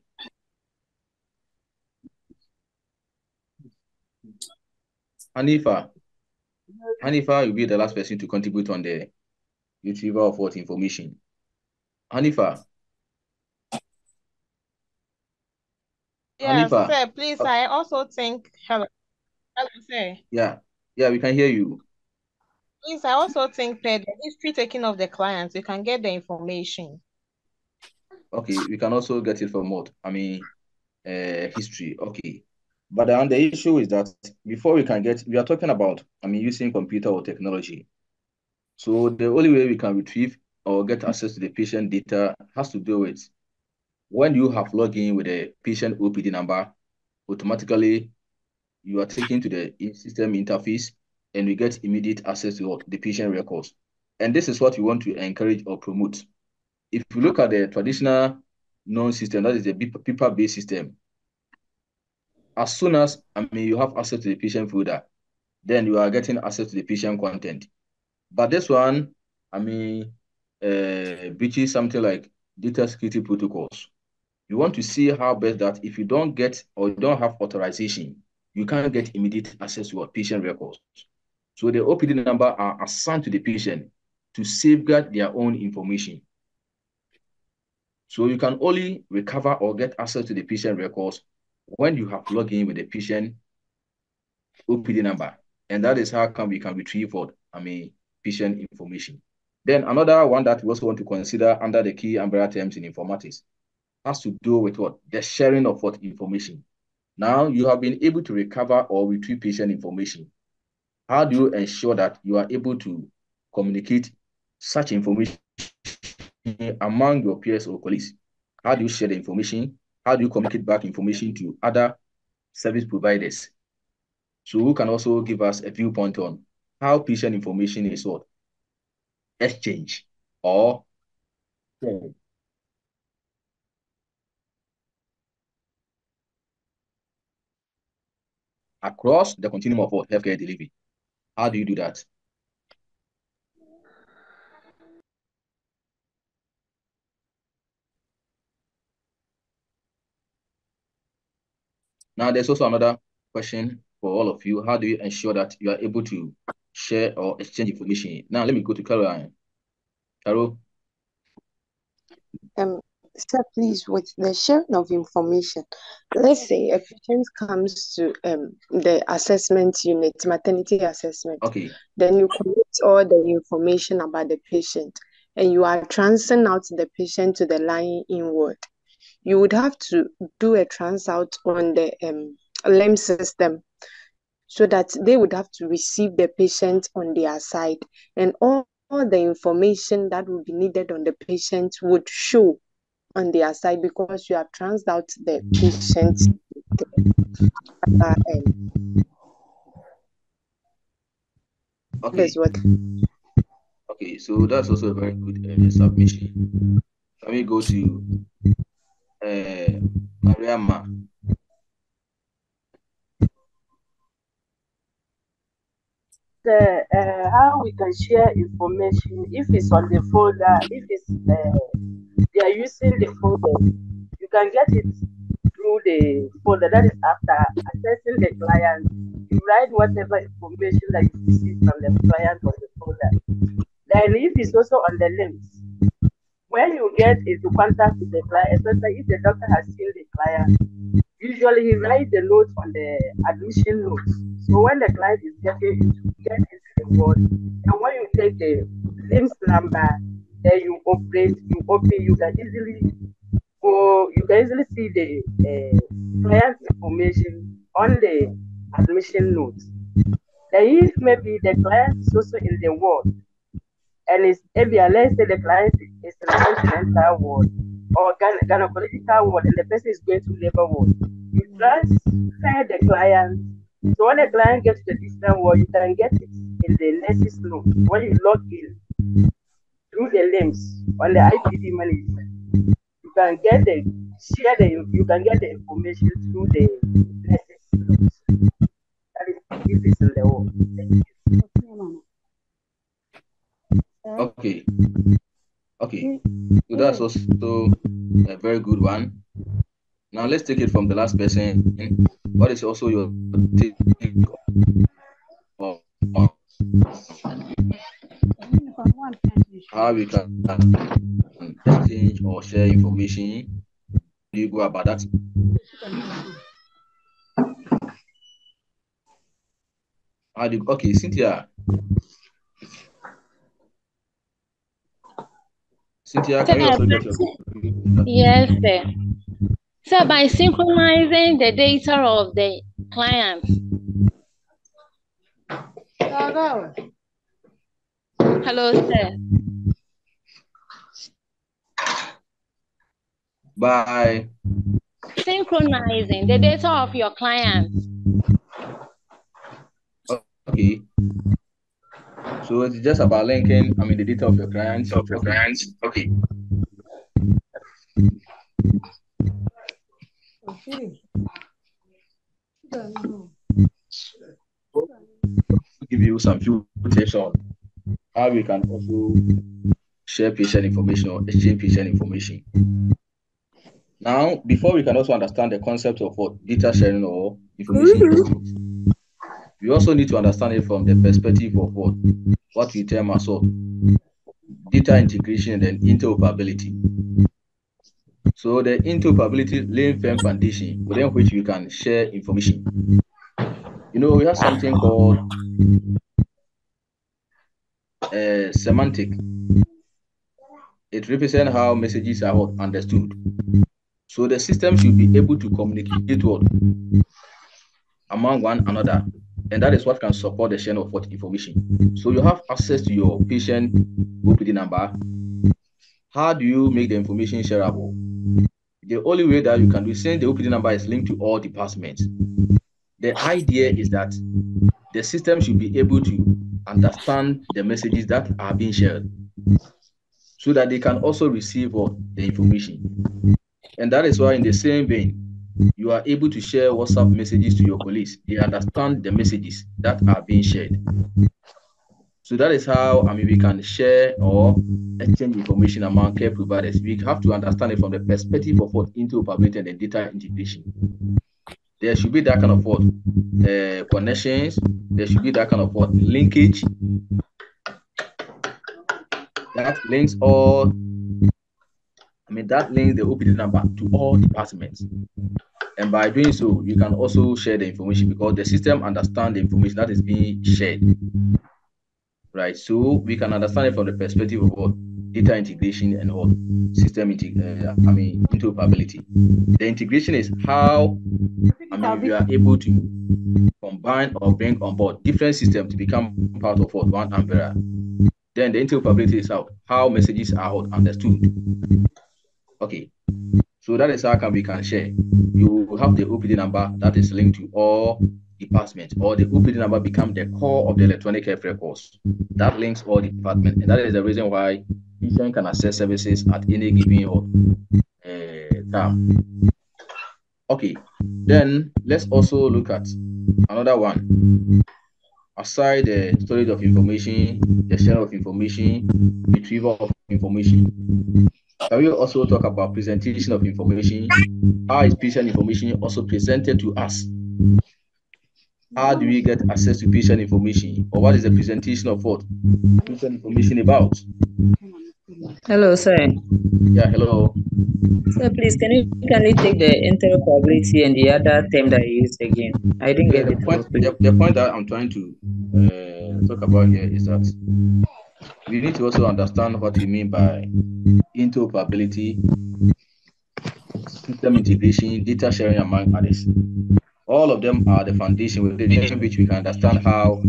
Hanifa will be the last person to contribute on the retrieval of what information. Hanifa. Yes, sir, please, I also think, hello, sir. Yeah, we can hear you. Please, I also think that the history taking of the clients, you can get the information. Okay, we can also get it from what? History. Okay. But the issue is that before we are talking about, using computer or technology. So the only way we can retrieve or get access to the patient data has to do with when you have logged in with a patient OPD number, automatically you are taken to the system interface and we get immediate access to the patient records. And this is what we want to encourage or promote. If you look at the traditional known system, that is the paper-based system, as soon as you have access to the patient folder, then you are getting access to the patient content. But this one, breaches something like data security protocols. You want to see how best that if you don't get or you don't have authorization, you can't get immediate access to your patient records. So the OPD number are assigned to the patient to safeguard their own information. So you can only recover or get access to the patient records when you have logged in with the patient OPD number. And that is how we can retrieve patient information. Then another one that we also want to consider under the key umbrella terms in informatics has to do with what? The sharing of what information. Now you have been able to recover or retrieve patient information. How do you ensure that you are able to communicate such information among your peers or colleagues? How do you share the information? How do you communicate back information to other service providers? So who can also give us a viewpoint on how patient information is what? Exchange or shared across the continuum of what? Healthcare delivery. How do you do that? Now, there's also another question for all of you. How do you ensure that you are able to share or exchange information? Now, let me go to Caroline. Carol? Sir, please, with the sharing of information, let's say a patient comes to the assessment unit, maternity assessment. Okay. Then you collect all the information about the patient and you are transferring out the patient to the line inward. You would have to do a trans out on the LEM system so that they would have to receive the patient on their side, and all the information that would be needed on the patient would show on their side because you have transed out the patient. Okay. That's what. Okay, so that's also a very good submission. Let me go to Mariama. How we can share information if it's on the folder, if it's they are using the folder, you can get it through the folder. That is after accessing the client, you write whatever information that you receive from the client on the folder. Then if it's also on the links, when you get into contact with the client, especially if the doctor has seen the client, usually he writes the notes on the admission notes. So when the client is getting into the ward, and when you take the LIMS number, then you open, you can easily see the client information on the admission notes. Then if maybe the client is also in the ward, and it's maybe let's say the client is in a continental ward or gynecological ward, and the person is going to labor ward, you transfer the client. So when the client gets to the distant ward, you can get it in the nurse's note when you log in through the LIMS on the IPD management. You can get you can get the information through the nurse's notes. That is if it's in the ward. Okay. Okay. So that's also a very good one. Now let's take it from the last person. What is also your take on how we can exchange or share information? Do you go about that? Okay, Cynthia. Cynthia, can you also get your... Yes, sir. So by synchronizing the data of the client. Hello, sir. By synchronizing the data of your clients. Okay. So it's just about linking, the data of your clients. Okay. Give you some few tips on how we can also share patient information or exchange patient information. Now, before we can also understand the concept of what data sharing or information exchange, we also need to understand it from the perspective of what we term as data integration and interoperability. So the interoperability laying firm foundation within which we can share information. We have something called semantic. It represents how messages are understood. So the system should be able to communicate among one another And that is what can support the sharing of what information. So you have access to your patient OPD number. How do you make the information shareable? The only way that you can do, since the OPD number is linked to all departments, the idea is that the system should be able to understand the messages that are being shared so that they can also receive the information. And that is why in the same vein, you are able to share WhatsApp messages to your colleagues. They understand the messages that are being shared. So that is how we can share or exchange information among care providers. We have to understand it from the perspective of what interoperability and data integration. There should be that kind of connections. There should be that kind of linkage that links all. That links the OPD number to all departments. And by doing so, you can also share the information because the system understands the information that is being shared. Right, so we can understand it from the perspective of what data integration and what system interoperability. The integration is how we are able to combine or bring on board different systems to become part of one umbrella. Then the interoperability is how messages are understood. Okay, so that is how we can share. You have the OPD number that is linked to all departments, or the OPD number become the core of the electronic health records that links all departments, and that is the reason why patient can access services at any given time. Okay, then let's also look at another one. Aside the storage of information, the sharing of information, retrieval of information, can we also talk about presentation of information? How is patient information also presented to us? How do we get access to patient information? Or what is the presentation of what patient information about? Hello, sir. Yeah, hello. Sir, please, can you take the interoperability and the other term that you used again? I didn't get The it point, properly. the point that I'm trying to talk about here is that we need to also understand what we mean by interoperability, system integration, data sharing, among others. All of them are the foundation within which we can understand how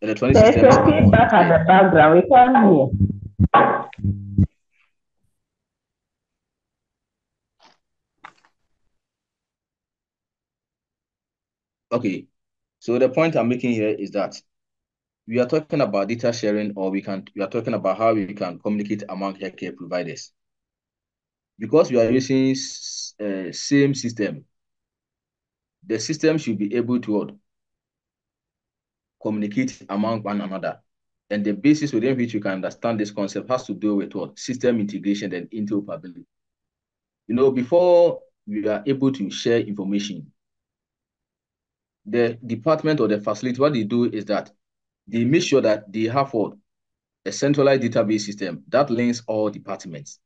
electronic There's systems a are. feedback at the background. We can't hear. Okay, so the point I'm making here is that we are talking about data sharing, or we are talking about how we can communicate among healthcare providers. Because we are using same system, the system should be able to communicate among one another. And the basis within which you can understand this concept has to do with what? System integration and interoperability. Before we are able to share information, the department or the facility, what they do is that they make sure that they have a centralized database system that links all departments.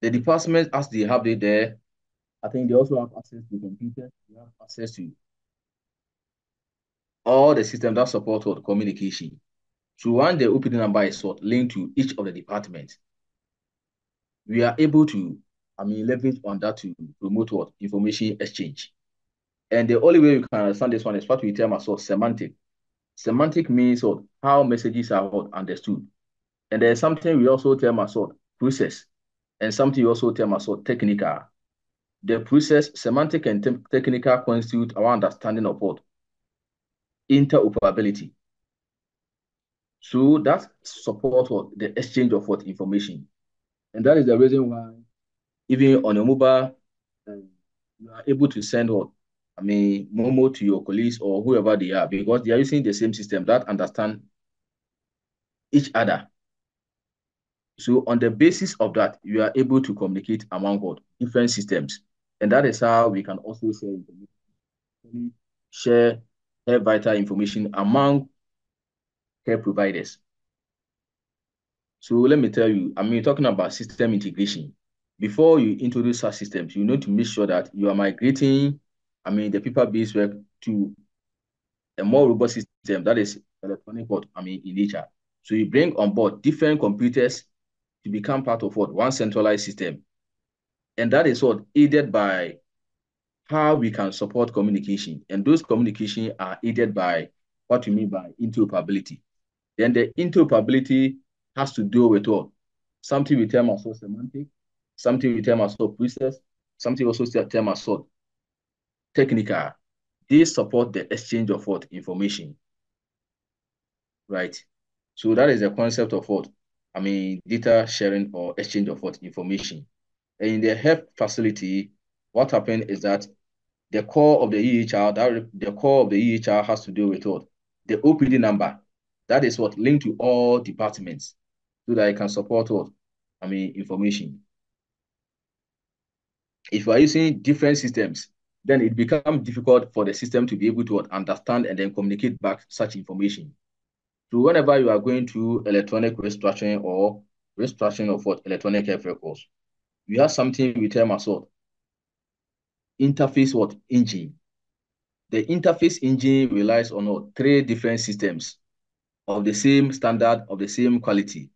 The departments, as they have it there, I think they also have access to computers. They have access to all the systems that support communication. So when the OPD number is linked to each of the departments, we are able to, leverage on that to promote information exchange. And the only way you can understand this one is what we term as semantic. Semantic means how messages are understood. And there's something we also term as process, and something we also term as technical. The process, semantic and technical constitute our understanding of interoperability. So that support the exchange of information. And that is the reason why even on a mobile, you are able to send Momo to your colleagues or whoever they are, because they are using the same system that understand each other. So on the basis of that, you are able to communicate among different systems. And that is how we can also share information, share vital information among care providers. So let me tell you, talking about system integration. Before you introduce such systems, you need to make sure that you are migrating, the paper-based work to a more robust system that is electronic in nature. So you bring on board different computers to become part of one centralized system. And that is aided by how we can support communication. And those communication are aided by what we mean by interoperability. Then the interoperability has to do with what? Something we term as semantic, something we term as process, something also term as technical. They support the exchange of what? Information, right? So that is the concept of what? I mean, data sharing or exchange of what? Information. And in the health facility, what happened is that the core of the EHR, the core of the EHR has to do with what? The OPD number. That is what linked to all departments so that it can support what? I mean, information. If you are using different systems, then it becomes difficult for the system to be able to understand and then communicate back such information. So whenever you are going through electronic restructuring or restructuring of what? Electronic health records, you have something we term as what? Interface what? Engine. The interface engine relies on what? Three different systems of the same standard, of the same quality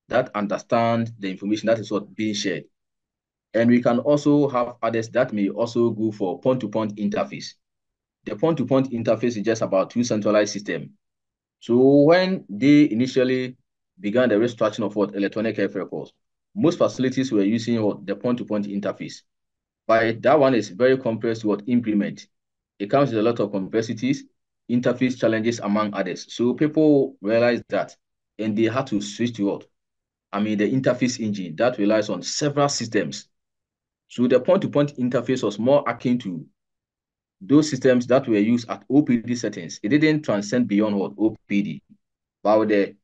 that understand the information that is what being shared. And we can also have others that may also go for point-to-point interface. The point-to-point interface is just about two centralized systems. So when they initially began the restructuring of what electronic health records, most facilities were using what the point-to-point interface. But that one is very complex to what implement. It comes with a lot of complexities, interface challenges, among others. So people realized that, and they had to switch to what? I mean, the interface engine that relies on several systems. So the point-to-point interface was more akin to those systems that were used at OPD settings. It didn't transcend beyond what OPD. But with the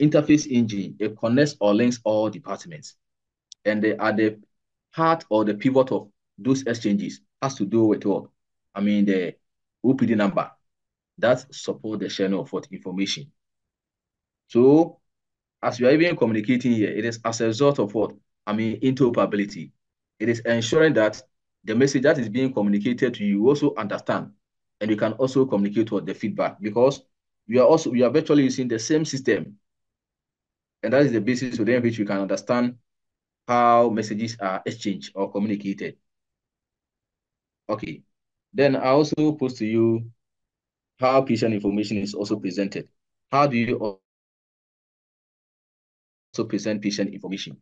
interface engine, it connects or links all departments. And they are the heart or the pivot of those exchanges has to do with what? I mean, the OPD number that support the sharing of what information. So as we are even communicating here, it is as a result of what? I mean, interoperability. It is ensuring that the message that is being communicated to you also understand, and you can also communicate with the feedback because we are virtually using the same system, and that is the basis within which we can understand how messages are exchanged or communicated. Okay. Then I also post to you how patient information is also presented. How do you also present patient information?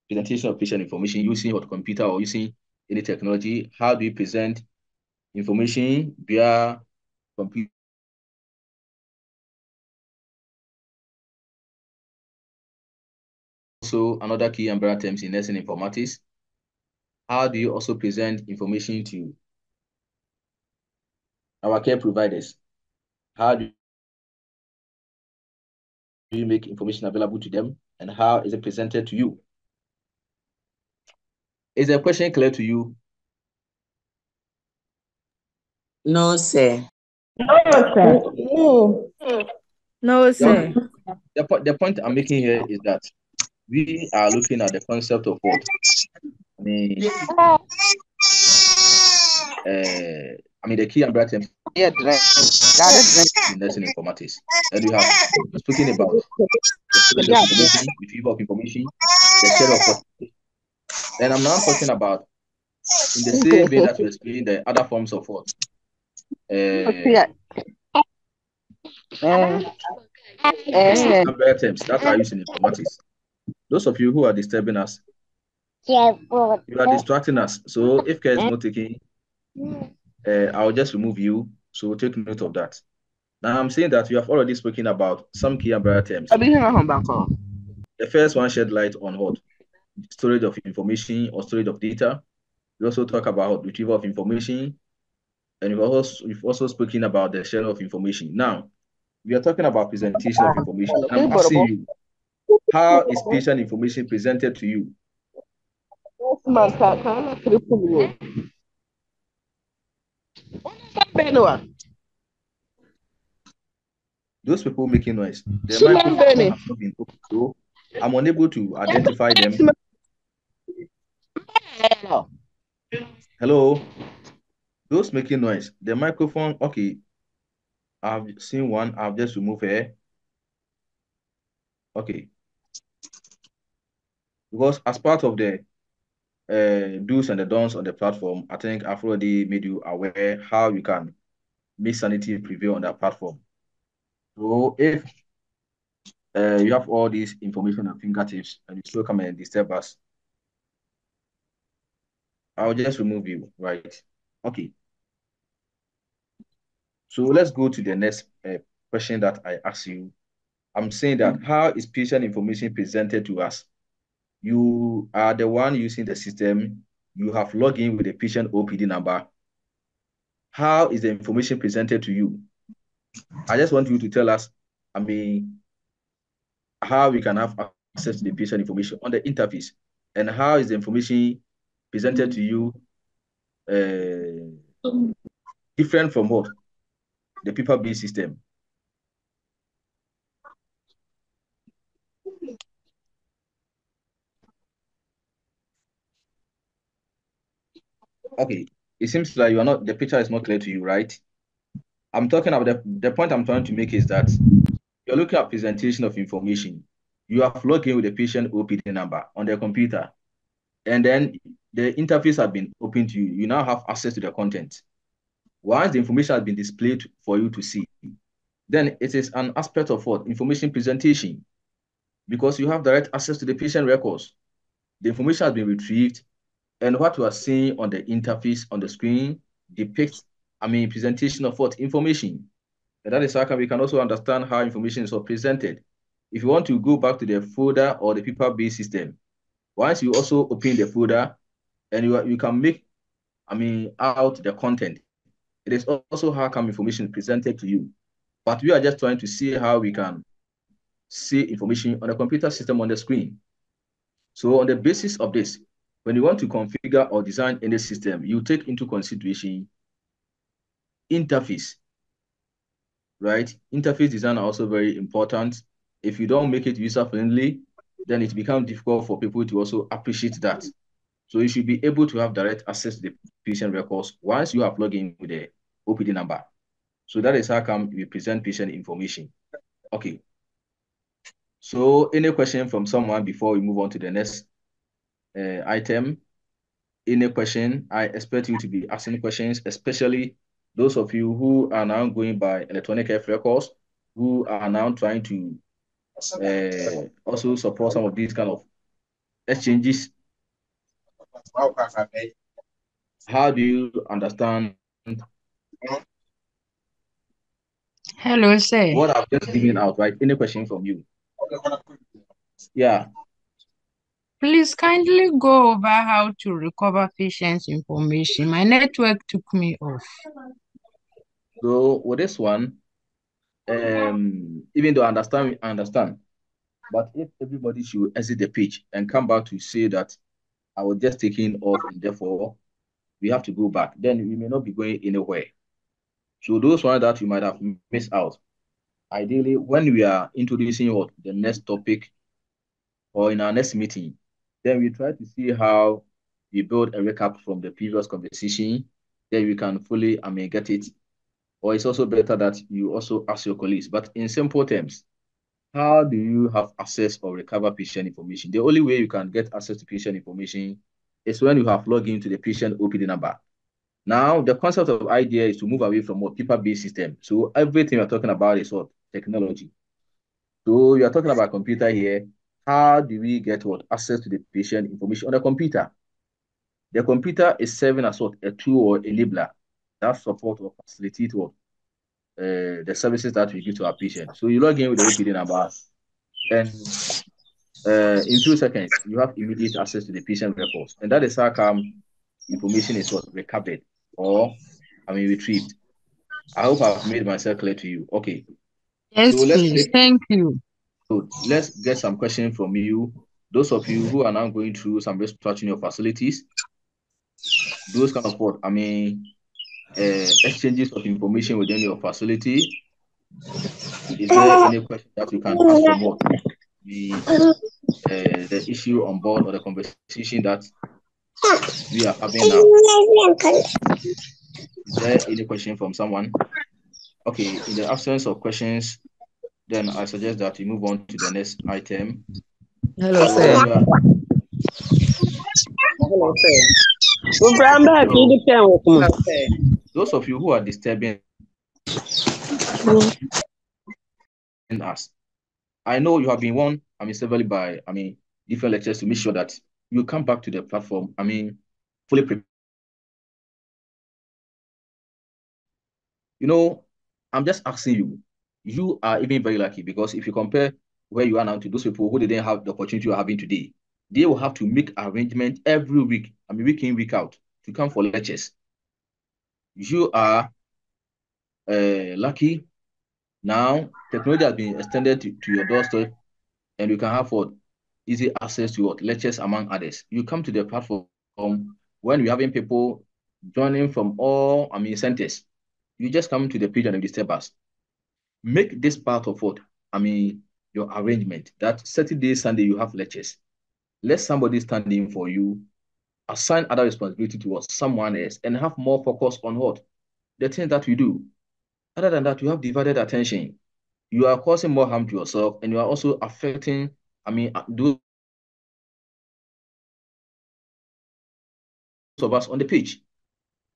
Presentation of patient information using what computer or using any technology. How do you present information via computer? Also, another key umbrella terms in nursing informatics. How do you also present information to our care providers? How do you make information available to them? And how is it presented to you? Is the question clear to you? No, sir. No, sir. No. No, sir. The point I'm making here is that we are looking at the concept of what? I mean, the key umbrella terms in nursing informatics. And we have spoken about the storage of information, retrieval of information, the share of what. Then I'm now talking about in the same way that we explained the other forms of what. Umbrella terms that are used in informatics. Those of you who are disturbing us, you are distracting us. So if care is not taking, I'll just remove you. So take note of that. Now I'm saying that you have already spoken about some key umbrella terms. The first one shed light on what? Storage of information or storage of data. We also talk about retrieval of information. And we've also spoken about the sharing of information. Now, we are talking about presentation of information. And I'm asking you, how is patient information presented to you? Those people making noise, their microphone has not been opened, so I'm unable to identify them. Hello? Those making noise, the microphone, okay. I've seen one, I've just removed her. Okay. Because as part of the do's and the don'ts on the platform, I think I've already made you aware how you can make sanity prevail on that platform. So if you have all these information at fingertips and you still come and disturb us, I'll just remove you, right? Okay. So let's go to the next question that I asked you. I'm saying that how is patient information presented to us? You are the one using the system. You have logged in with the patient OPD number. How is the information presented to you? I just want you to tell us, how we can have access to the patient information on the interface, and how is the information presented to you different from what? The paper-based system. Okay, it seems like the picture is not clear to you, right? I'm talking about the point I'm trying to make is that you're looking at presentation of information. You have logged in with the patient OPD number on the computer, and then the interface has been opened to you. You now have access to the content. Once the information has been displayed for you to see, then it is an aspect of what? Information presentation, because you have direct access to the patient records. The information has been retrieved, and what you are seeing on the interface on the screen depicts, presentation of what? Information. And that is how we can also understand how information is presented. If you want to go back to the folder or the paper-based system, once you also open the folder and you can make, out the content, it is also how information is presented to you. But we are just trying to see how we can see information on the computer system on the screen. So on the basis of this, when you want to configure or design any system, you take into consideration interface, right? Interface design are also very important. If you don't make it user-friendly, then it becomes difficult for people to also appreciate that. So you should be able to have direct access to the patient records once you have logged in with the OPD number. So that is how we present patient information. Okay. So any question from someone before we move on to the next item? Any question? I expect you to be asking questions, especially those of you who are now going by electronic health records, who are now trying to also support some of these kind of exchanges. How do you understand? Hello, sir. What I've just given out, right? Any question from you? Yeah. Please kindly go over how to recover patient's information. My network took me off. So with this one, even though I understand, but if everybody should exit the page and come back to say that I was just taking off and therefore we have to go back, then we may not be going anywhere. So those ones that you might have missed out, ideally, when we are introducing the next topic or in our next meeting, then we try to see how we build a recap from the previous conversation, then we can fully, get it. Or it's also better that you also ask your colleagues. But in simple terms, how do you have access or recover patient information? The only way you can get access to patient information is when you have logged into the patient OPD number. Now, the concept of idea is to move away from a paper-based system. So everything we're talking about is what? Technology. So you're talking about computer here. How do we get access to the patient information on the computer? The computer is serving as what? A tool or enabler that support or facilitate the services that we give to our patients. So you log in with the OPD number, and in few seconds, you have immediate access to the patient records. And that is how information is recovered or retrieved. I hope I've made myself clear to you. Okay. Yes, so please. Thank you. So let's get some questions from you. Those of you who are now going through some restructuring your facilities, those kind of exchanges of information within your facility. Is there any question that you can ask from the issue on board or the conversation that we are having now? Is there any question from someone? Okay, in the absence of questions, then I suggest that we move on to the next item. Hello, sir. Those of you who are disturbing us, I know you have been warned, severally by, different lectures to make sure that you come back to the platform, fully prepared. I'm just asking you, you are even very lucky because if you compare where you are now to those people who didn't have the opportunity you're having today, they will have to make arrangement every week, week in, week out, to come for lectures. You are lucky. Now, technology has been extended to your doorstep, and you can have easy access to lectures among others. You come to the platform when you're having people joining from all centers. You just come to the page and disturb us. Make this part of your arrangement that Saturday, Sunday you have lectures. Let somebody stand in for you, assign other responsibility towards someone else, and have more focus on the things that we do. Other than that, you have divided attention. You are causing more harm to yourself, and you are also affecting, those of us on the page.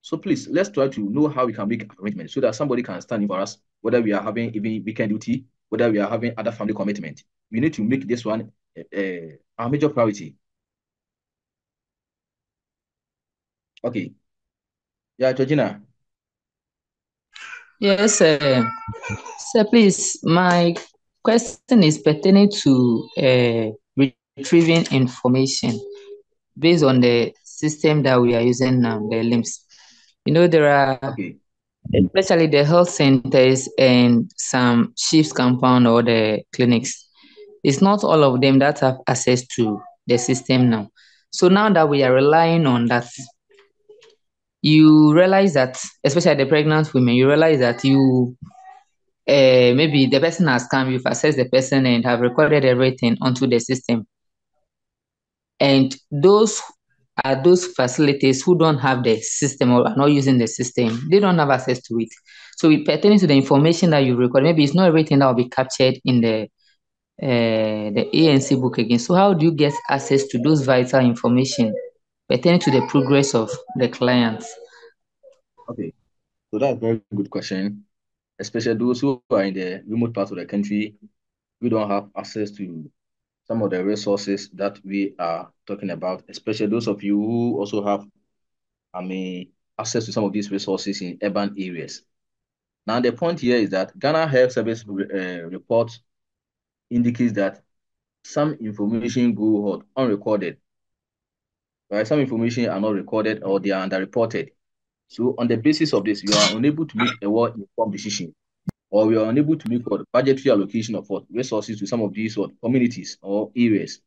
So please, let's try to know how we can make arrangements so that somebody can stand in for us, whether we are having even weekend duty, whether we are having other family commitment. We need to make this one our major priority. Okay. Yeah, Georgina. Yes, sir. Sir, please, my question is pertaining to retrieving information based on the system that we are using now, the LIMS. There are, especially the health centers and some chiefs compound or the clinics. It's not all of them that have access to the system now. So now that we are relying on that, you realize that, especially the pregnant women, you realize that maybe the person has come, you've assessed the person and have recorded everything onto the system. And those are those facilities who don't have the system or are not using the system. They don't have access to it. So pertaining to the information that you record, maybe it's not everything that will be captured in the ANC book again. So how do you get access to those vital information pertaining to the progress of the clients? Okay, so that's a very good question. Especially those who are in the remote parts of the country, we don't have access to some of the resources that we are talking about, especially those of you who also have, access to some of these resources in urban areas. Now, the point here is that Ghana Health Service report indicates that some information go unrecorded, right? Some information are not recorded or they are underreported. So on the basis of this, you are unable to make a well-informed decision, or we are unable to make budgetary allocation of resources to some of these communities or areas.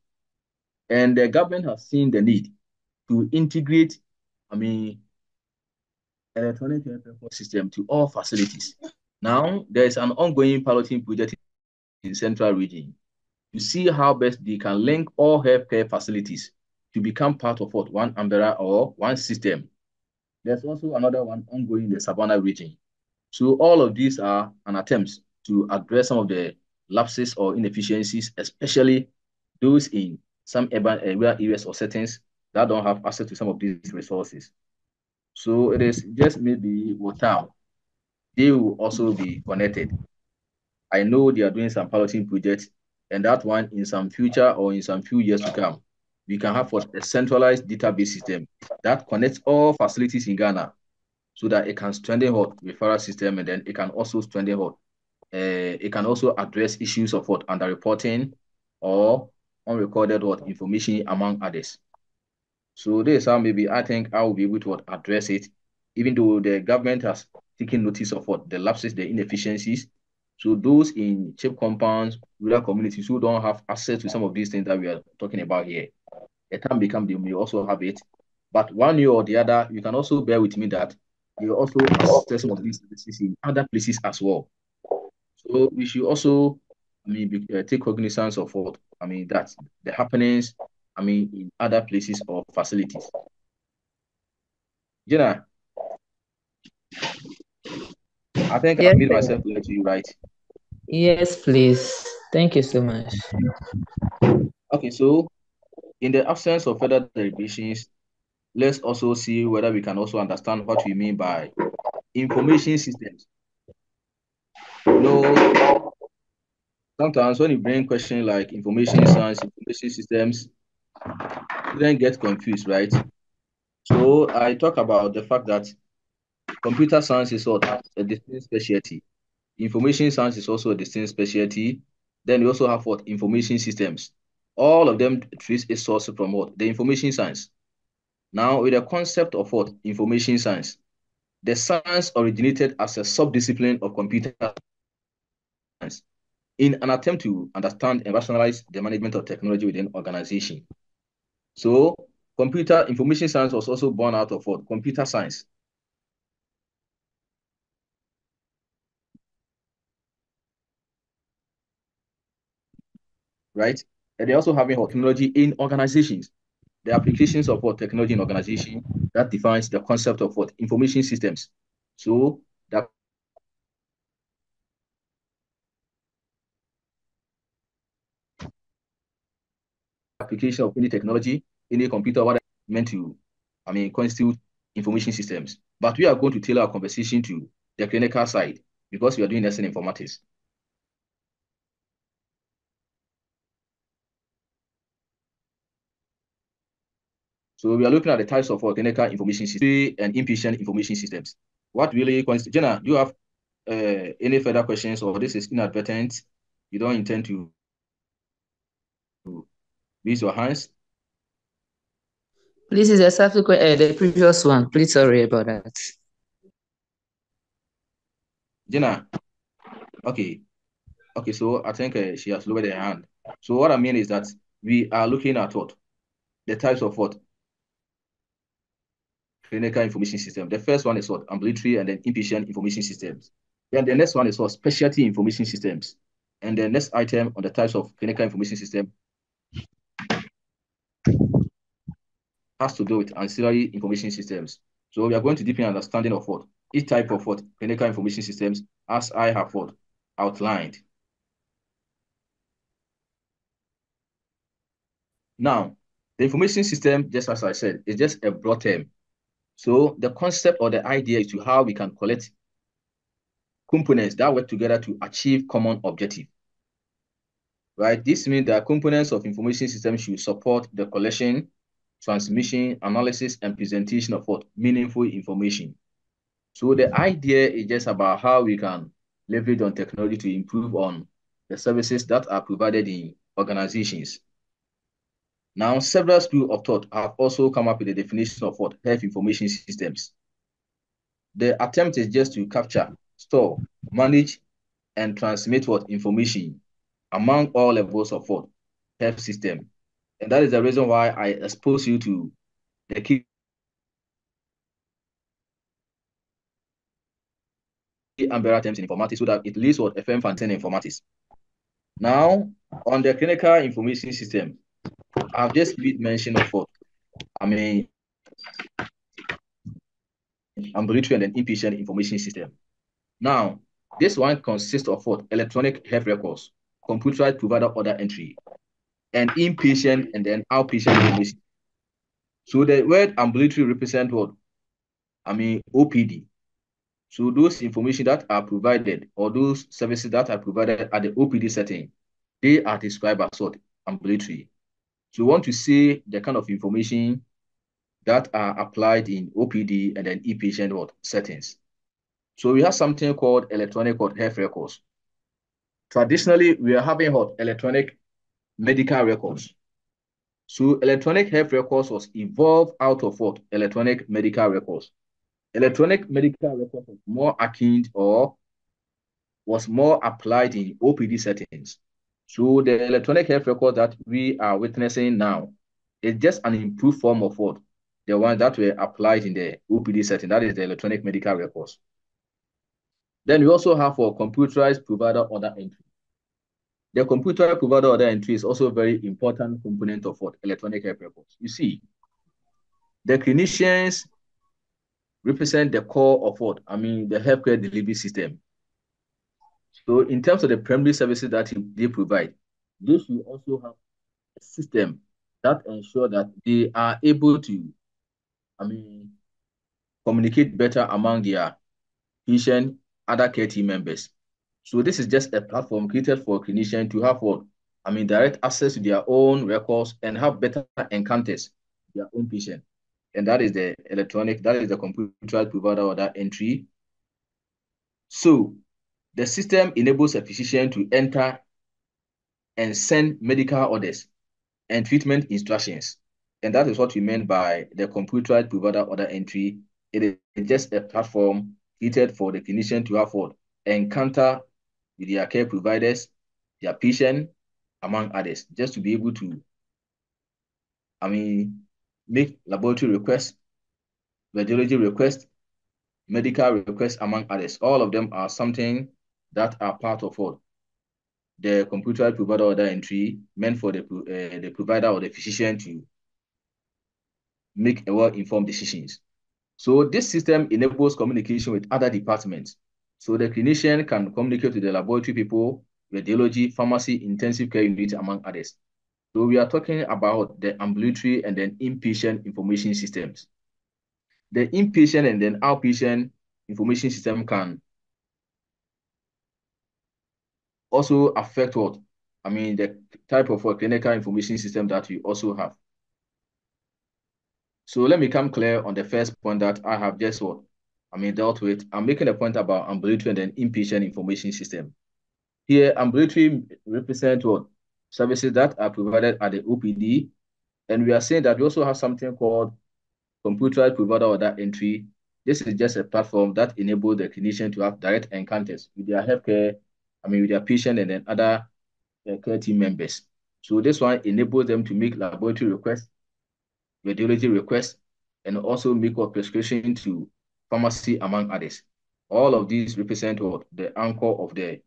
And the government has seen the need to integrate, electronic health record system to all facilities. Now, there is an ongoing piloting project in Central Region to see how best they can link all healthcare facilities to become part of one umbrella or one system. There's also another one ongoing in the Savannah region. So all of these are an attempt to address some of the lapses or inefficiencies, especially those in some urban areas or settings that don't have access to some of these resources. So it is just maybe with time, they will also be connected. I know they are doing some piloting projects, and that one in some future or in some few years to come, we can have a centralized database system that connects all facilities in Ghana so that it can strengthen referral system, and then it can also strengthen it can also address issues of underreporting or unrecorded information among others. So this is how maybe I think I will be able to address it, even though the government has taken notice of the lapses, the inefficiencies. So those in cheap compounds, rural communities who don't have access to some of these things that we are talking about here, a time become they may also have it. But one way or the other, you can also bear with me that you also access some of these services in other places as well. So we should also, take cognizance of that's the happenings, in other places or facilities. Jenna, I think Yes, I've made sir. myself clear to you, right? Yes, please. Thank you so much. Okay, so in the absence of further deliberations, let's also see whether we can also understand what we mean by information systems. You know, sometimes when you bring questions like information science, information systems, students get confused, right? So I talk about the fact that computer science is what? A distinct specialty. Information science is also a distinct specialty. Then we also have what? Information systems. All of them trace a source from what? The information science. Now, with the concept of what? Information science. The science originated as a sub-discipline of computer science in an attempt to understand and rationalize the management of technology within organization. So, computer information science was also born out of what? Computer science. Right? And they're also having what? Technology in organizations. The applications of what? Technology in organization that defines the concept of what? Information systems. So, the application of any technology, any computer, what meant to, constitute information systems. But we are going to tailor our conversation to the clinical side because we are doing nursing informatics. So we are looking at the types of clinical information systems and inpatient information systems. What really constitutes? Jenna, do you have any further questions, or this is inadvertent? You don't intend to raise your hands? Please, is exactly the previous one. Please, sorry about that. Jenna, okay. Okay, so I think she has lowered her hand. So what I mean is that we are looking at what? The types of what? Clinical information system. The first one is what? Ambulatory and then inpatient information systems. Then the next one is what? Specialty information systems. And the next item on the types of clinical information system has to do with ancillary information systems. So we are going to deepen understanding of what? Each type of what? Clinical information systems, as I have what? Outlined. Now, the information system, just as I said, is just a broad term. So the concept or the idea is to how we can collect components that work together to achieve common objective. Right? This means that components of information system should support the collection, transmission, analysis, and presentation of what? Meaningful information. So the idea is just about how we can leverage on technology to improve on the services that are provided in organizations. Now, several schools of thought have also come up with a definition of what? Health information systems. The attempt is just to capture, store, manage, and transmit what? Information among all levels of what? Health system. And that is the reason why I expose you to the key umbrella terms in informatics so that it leads what? FM Fantin informatics. Now, on the clinical information system, I've just made mention of what? Ambulatory and then inpatient information system. Now, this one consists of what? Electronic health records, computerized provider order entry, and inpatient and then outpatient information. So the word ambulatory represent what? OPD. So those information that are provided or those services that are provided at the OPD setting, they are described as what? Ambulatory. So we want to see the kind of information that are applied in OPD and then inpatient what? Settings. So we have something called electronic health records. Traditionally, we are having what? Electronic medical records. So electronic health records was evolved out of what? Electronic medical records. Electronic medical records was more akin or was more applied in OPD settings. So the electronic health record that we are witnessing now is just an improved form of what? The ones that were applied in the OPD setting, that is the electronic medical records. Then we also have for computerized provider order entry. The computer provider order entry is also a very important component of what? Electronic health records. You see, the clinicians represent the core of what? The healthcare delivery system. So in terms of the primary services that they provide, they should also have a system that ensure that they are able to communicate better among their patient, other care team members. So this is just a platform created for clinicians to have what? Direct access to their own records and have better encounters with their own patient. And that is the computerized provider order entry. So the system enables a physician to enter and send medical orders and treatment instructions. And that is what we meant by the computerized provider order entry. It is just a platform created for the clinician to have what? Encounter with their care providers, their patient, among others, just to be able to, make laboratory requests, radiology requests, medical requests, among others. All of them are something that are part of what? The computerized provider order entry meant for the provider or the physician to make a well-informed decisions. So this system enables communication with other departments. So the clinician can communicate with the laboratory people, radiology, pharmacy, intensive care unit, among others. So we are talking about the ambulatory and then inpatient information systems. The inpatient and then outpatient information system can also affect what? The type of clinical information system that we also have. So let me come clear on the first point that I have just dealt with. I'm making a point about ambulatory and then inpatient information system. Here, ambulatory represent what? Services that are provided at the OPD. And we are saying that we also have something called computerized provider order entry. This is just a platform that enables the clinician to have direct encounters with their healthcare, with their patient and then other care team members. So this one enables them to make laboratory requests, radiology requests, and also make a prescription to pharmacy, among others. All of these represent what? The anchor of the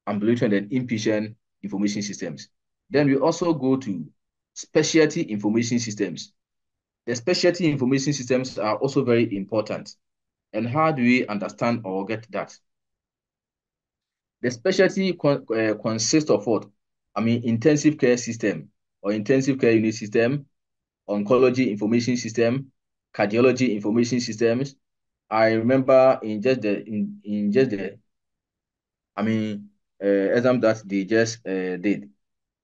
ambulatory and inpatient information systems. Then we also go to specialty information systems. The specialty information systems are also very important. And how do we understand or get that? The specialty consists of what? Intensive care system or intensive care unit system, oncology information system, cardiology information systems. I remember in just the exam that they just did.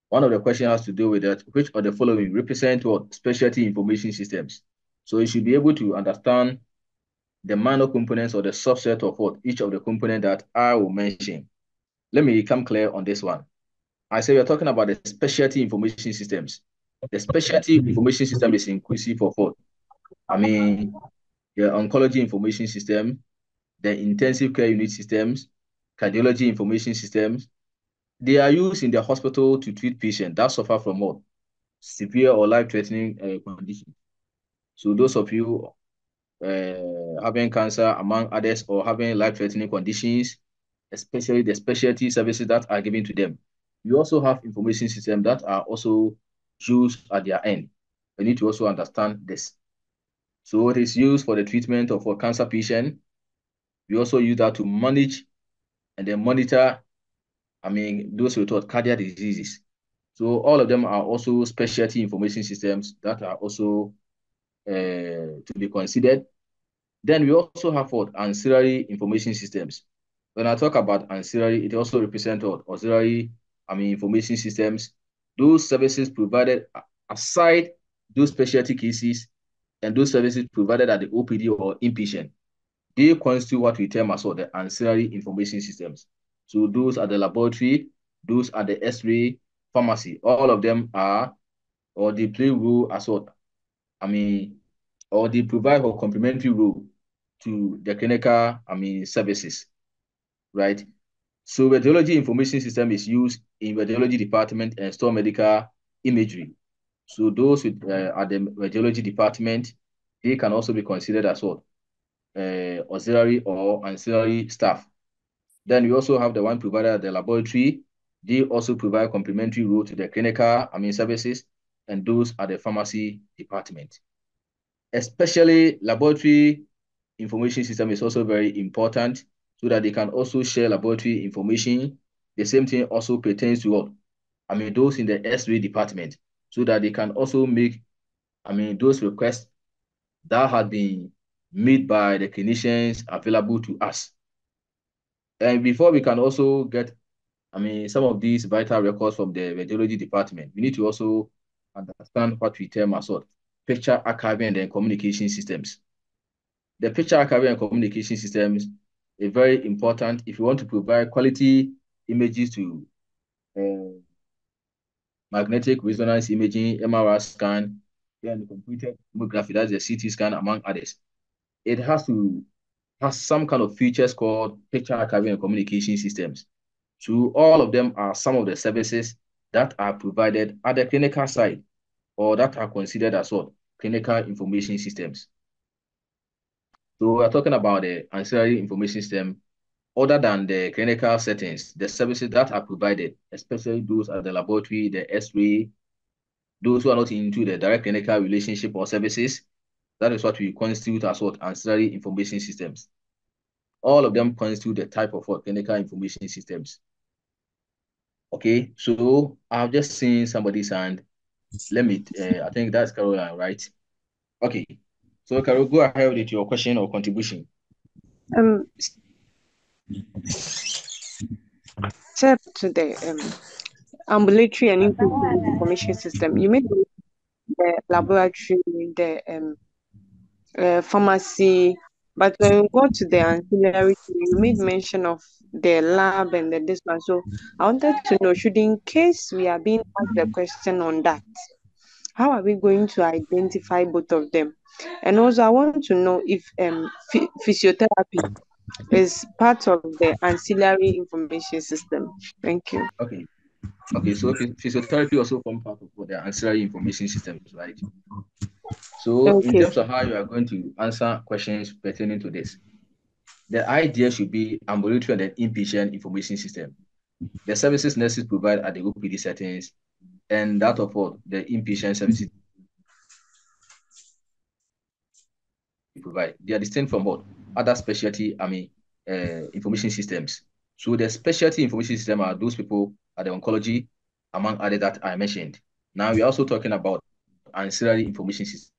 One of the questions has to do with that. Which of the following represent what? Specialty information systems. So you should be able to understand the minor components or the subset of what? Each of the components that I will mention. Let me come clear on this one. I say we're talking about the specialty information systems. The specialty information system is inclusive of what? The oncology information system, the intensive care unit systems, cardiology information systems. They are used in the hospital to treat patients that suffer from what? Severe or life-threatening conditions. So those of you having cancer, among others, or having life-threatening conditions, especially the specialty services that are given to them. We also have information systems that are also used at their end. We need to also understand this. So it is used for the treatment of a cancer patient. We also use that to manage and then monitor, those with cardiac diseases. So all of them are also specialty information systems that are also to be considered. Then we also have what? Ancillary information systems. When I talk about ancillary, it also represents what? Auxiliary, information systems. Those services provided aside those specialty cases and those services provided at the OPD or inpatient, they constitute what we term as what? The ancillary information systems. So those are the laboratory, those are the X-ray, pharmacy. All of them are, or they play role as what? Or they provide a complementary role to the clinical, services, right? So radiology information system is used in radiology department and store medical imagery. So those with at the radiology department, they can also be considered as what? Auxiliary or ancillary staff. Then we also have the one provided at the laboratory. They also provide complementary role to the clinical, services, and those at the pharmacy department. Especially laboratory information system is also very important so that they can also share laboratory information. The same thing also pertains to what? Those in the X-ray department so that they can also make, those requests, that had been made by the clinicians available to us. And before we can also get, some of these vital records from the radiology department, we need to also understand what we term as what picture archiving and then communication systems. The picture archiving and communication systems is very important if you want to provide quality images to magnetic resonance imaging, MRI scan, then computed tomography, that's the CT scan, among others. It has to have some kind of features called picture archiving and communication systems. So all of them are some of the services that are provided at the clinical side or that are considered as what clinical information systems. So we're talking about the ancillary information system other than the clinical settings, the services that are provided, especially those at the laboratory, the X-ray, those who are not into the direct clinical relationship or services, that is what we constitute as what ancillary information systems. All of them constitute the type of what clinical information systems. Okay, so I've just seen somebody's hand. Let me, I think that's Caroline, right? Okay, so Carol, go ahead with your question or contribution. Step to the ambulatory and inpatient information system. You made the laboratory, the pharmacy, but when we go to the ancillary, you made mention of the lab and the this one. So I wanted to know, should in case we are being asked a question on that, how are we going to identify both of them? And also, I want to know if physiotherapy is part of the ancillary information system. Thank you. Okay. Okay, so physiotherapy also forms part of the ancillary information systems, right? So in Okay. terms of how you are going to answer questions pertaining to this, the idea should be ambulatory and then inpatient information system. The services nurses provide at the OPD settings and that of what the inpatient services provide. They are distinct from what other specialty, information systems. So the specialty information system are those people at the oncology, among others that I mentioned. Now we're also talking about ancillary information systems.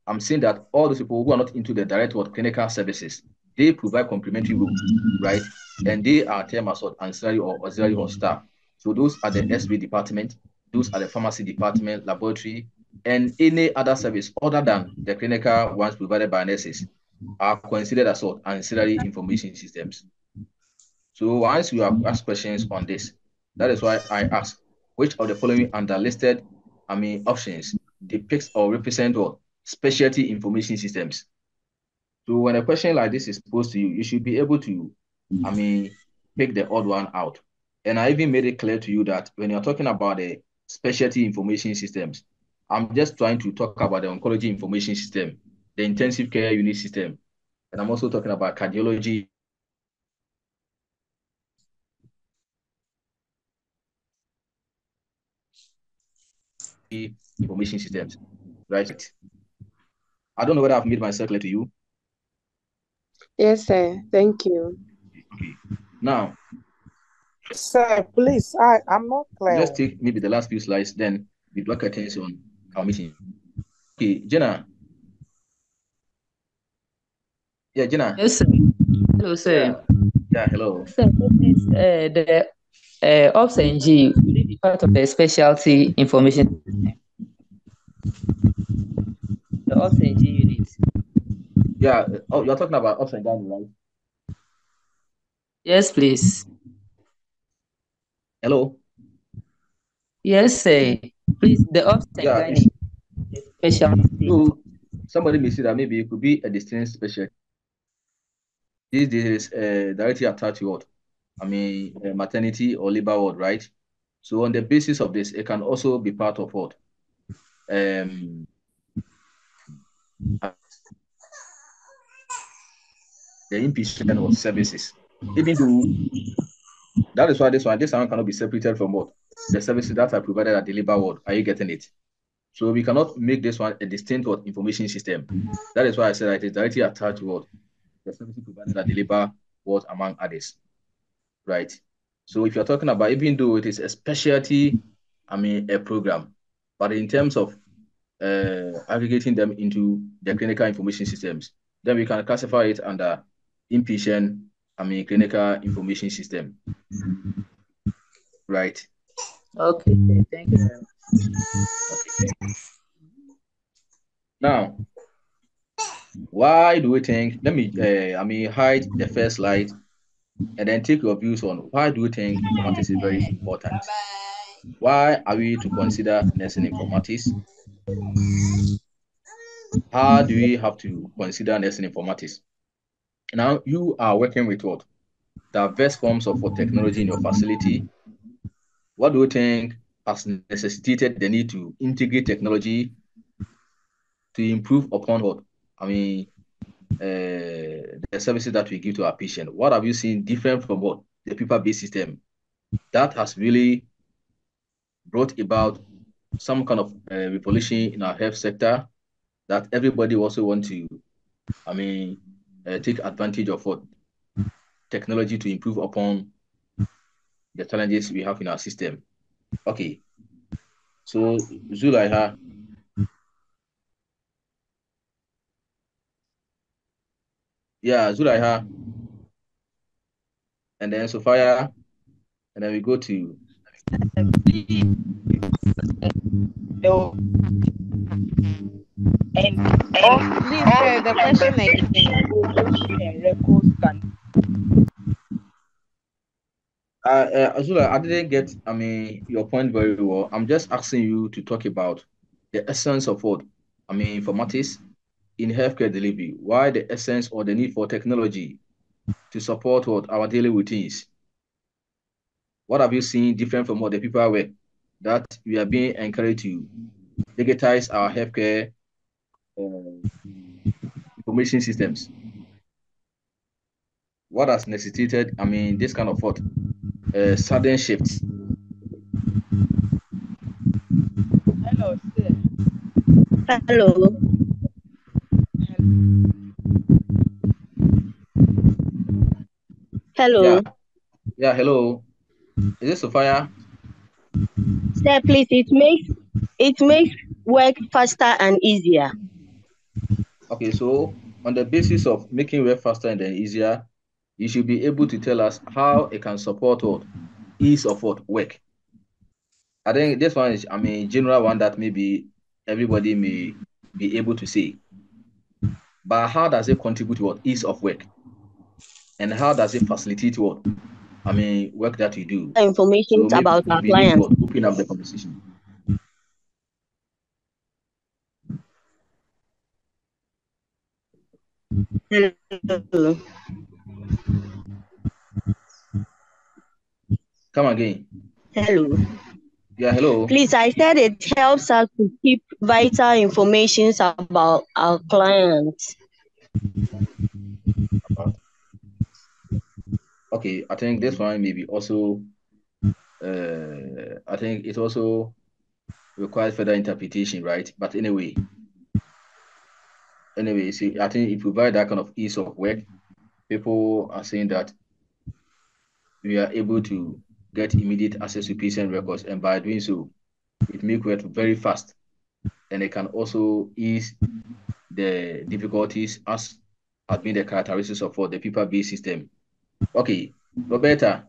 I'm saying that all those people who are not into the direct what clinical services, they provide complementary roles, right? And they are termed as what ancillary or auxiliary or staff. So those are the X-ray department, those are the pharmacy department, laboratory, and any other service other than the clinical ones provided by nurses are considered as what ancillary information systems. So once you have asked questions on this, that is why I ask which of the following underlisted options depicts or represent what specialty information systems. So when a question like this is posed to you, you should be able to pick the odd one out. And I even made it clear to you that when you're talking about the specialty information systems, I'm just trying to talk about the oncology information system, the intensive care unit system, and I'm also talking about cardiology information systems, right? I don't know whether I've made myself clear to you. Yes, sir. Thank you. Okay. Now, sir, please, I'm not clear. let's take maybe the last few slides, then we draw curtains on our meeting. Okay, Jenna. Yeah, Jenna. Yes, sir. Hello, sir. Yeah, hello. Sir, please, the Ops and G will it be part of the specialty information system? The Ops and G unit. Yeah. Oh, you're talking about Ops and Down, right? Yes, please. Hello. Yes, sir. Please, the Ops and Gynae, specialty. So somebody may say that maybe it could be a distinct specialty. This is directly attached to what? Maternity or labor ward, right? So on the basis of this, it can also be part of what? The inpatient or services. Even though that is why this one cannot be separated from what? The services that are provided at the labor ward. Are you getting it? So we cannot make this one a distinct what information system. That is why I said that it is directly attached to what? The services provided at the labor ward, among others. Right. So if you're talking about, even though it is a specialty, a program, but in terms of aggregating them into the clinical information systems. Then we can classify it under inpatient, clinical information system. Right. Okay, thank you very much. Okay. Now, why do we think, let me hide the first slide and then take your views on why do you think informatics is very important? Why are we to consider nursing informatics? How do we have to consider nursing informatics? Now, you are working with what? Diverse forms of technology in your facility. What do you think has necessitated the need to integrate technology to improve upon what? The services that we give to our patient. What have you seen different from what? The paper-based system that has really brought about some kind of revolution in our health sector that everybody also want to, take advantage of what technology to improve upon the challenges we have in our system. Okay. So Zulaiha, yeah, Zulaiha, and then Sophia, and then we go to And please, the question again, which records can Azula, I didn't get, your point very well. I'm just asking you to talk about the essence of what, informatics in healthcare delivery. Why the essence or the need for technology to support what our daily routines? What have you seen different from what the people were that we are being encouraged to digitize our healthcare information systems? What has necessitated, this kind of what sudden shifts? hello, sir. Hello. Yeah, Hello. yeah. Hello, is it Sophia? Sir, please, it makes work faster and easier. Okay, so on the basis of making work faster and then easier, you should be able to tell us how it can support what ease of what work. I think this one is, general one that maybe everybody may be able to say. But how does it contribute to what ease of work? And how does it facilitate what? Work that you do. Information So maybe about our we need to clients. what, open up the conversation. Hello. Come again. Hello. Yeah, hello. Please, I said it helps us to keep vital information about our clients. Okay, I think this one maybe also, I think it also requires further interpretation, right? But anyway, see, I think it provides that kind of ease of work. People are saying that we are able to get immediate access to patient records, and by doing so, it makes work very fast, and it can also ease the difficulties as has been the characteristics of the paper-based system. Okay, Roberta.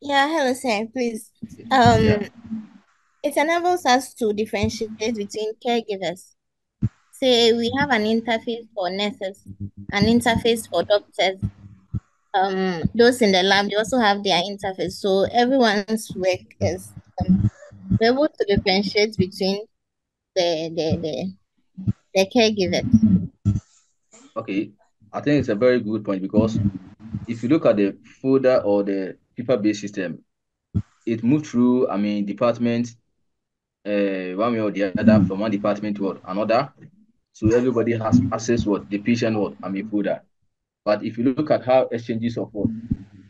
Yeah, hello, sir. Please. Yeah. It enables us to differentiate between caregivers. Say we have an interface for nurses, an interface for doctors. Those in the lab, they also have their interface. So everyone's work is we're able to differentiate between the caregivers. Okay, I think it's a very good point because if you look at the folder or the paper-based system, it moved through, departments, one way or the other, from one department to another. So everybody has access what the patient folder. But if you look at how exchanges of what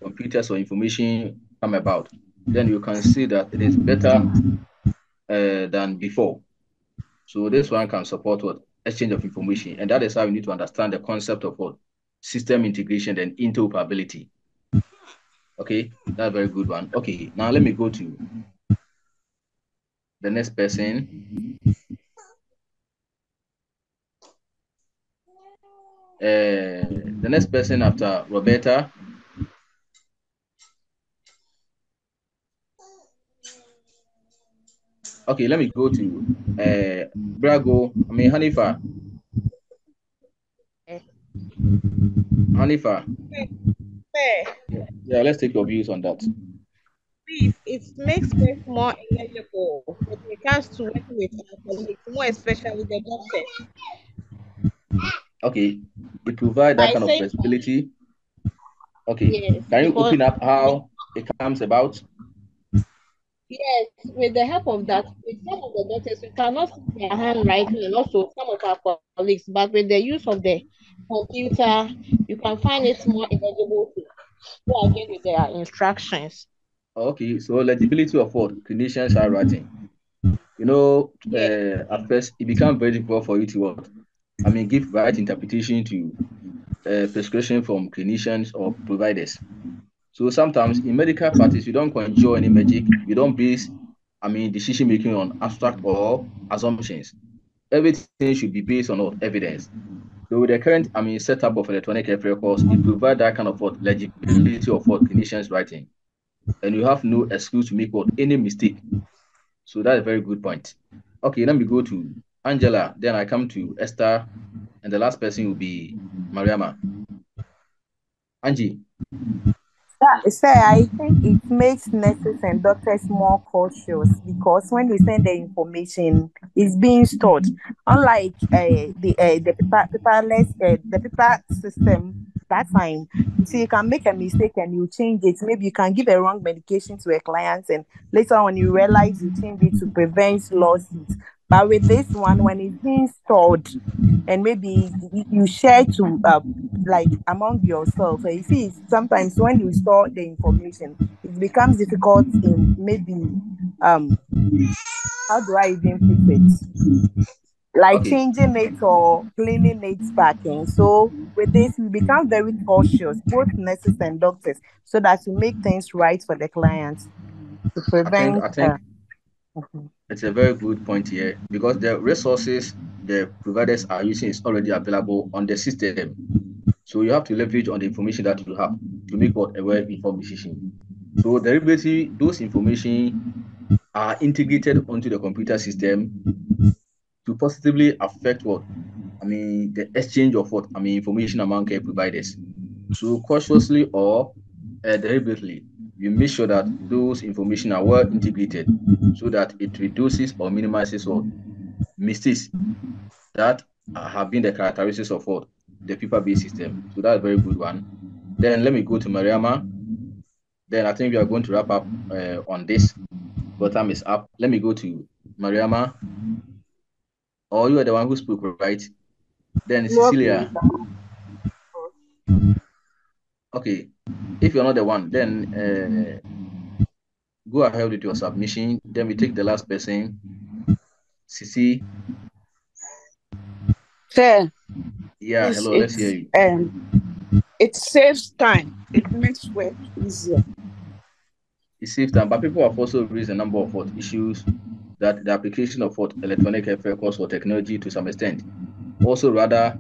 computers or information come about, then you can see that it is better than before. So this one can support what exchange of information, and that is how we need to understand the concept of what system integration and interoperability. Okay, that's a very good one. Okay, now let me go to The next person. The next person after Roberta. Okay, let me go to Brago. Hanifa. Hanifa. Yeah, let's take your views on that. Please, it makes us more eligible with regards to working with our colleagues, more especially the doctors. Okay, it provides that By kind of saying flexibility. Okay, yes, can you because open up how it comes about? yes, with the help of that, with some of the doctors, we cannot see their handwriting and also some of our colleagues, but with the use of the computer, you can find it more eligible to go again with their instructions. Okay, so legibility of what clinicians are writing. You know, Yes. at first it becomes very difficult for you to what? Give right interpretation to prescription from clinicians or providers. So sometimes in medical practice, you don't conjure any magic. You don't base, decision making on abstract or assumptions. Everything should be based on what evidence. So with the current, setup of electronic health records, it provides that kind of what legibility of what clinicians writing, and you have no excuse to make what any mistake. So that's a very good point. Okay, let me go to Angela. Then I come to Esther, and the last person will be Mariama. Angie. Sir, I think it makes nurses and doctors more cautious because when we send the information, it's being stored. Unlike the paperless the paper system, that time you see you can make a mistake and you change it. Maybe you can give a wrong medication to a client, and later on you realize you change it to prevent lawsuits. But with this one, when it's being stored, and maybe you share to like among yourself. You see, sometimes when you store the information, it becomes difficult in maybe how do I even put it? Like Okay. changing it or cleaning it back in. So with this, we become very cautious, both nurses and doctors, so that we make things right for the clients to I think prevent. I think Mhm. it's a very good point here because the resources the providers are using is already available on the system. So you have to leverage on the information that you have to make what a well-informed decision. So deliberately, those information are integrated onto the computer system to positively affect what the exchange of what information among care providers. So cautiously or deliberately, we make sure that those information are well integrated so that it reduces or minimizes what mistakes that have been the characteristics of what the paper-based system. So that's a very good one. Then let me go to Mariama. Then I think we are going to wrap up on this. But time is up. Let me go to Mariama. Or you are the one who spoke, right? Then No, Cecilia. please. Okay. If you're not the one, then go ahead with your submission. Then we take the last person, Cici. Sir, Yeah, please, hello, let's hear you. it saves time. It makes work easier. It saves time, but people have also raised a number of what issues that the application of what electronic health records or technology to some extent also rather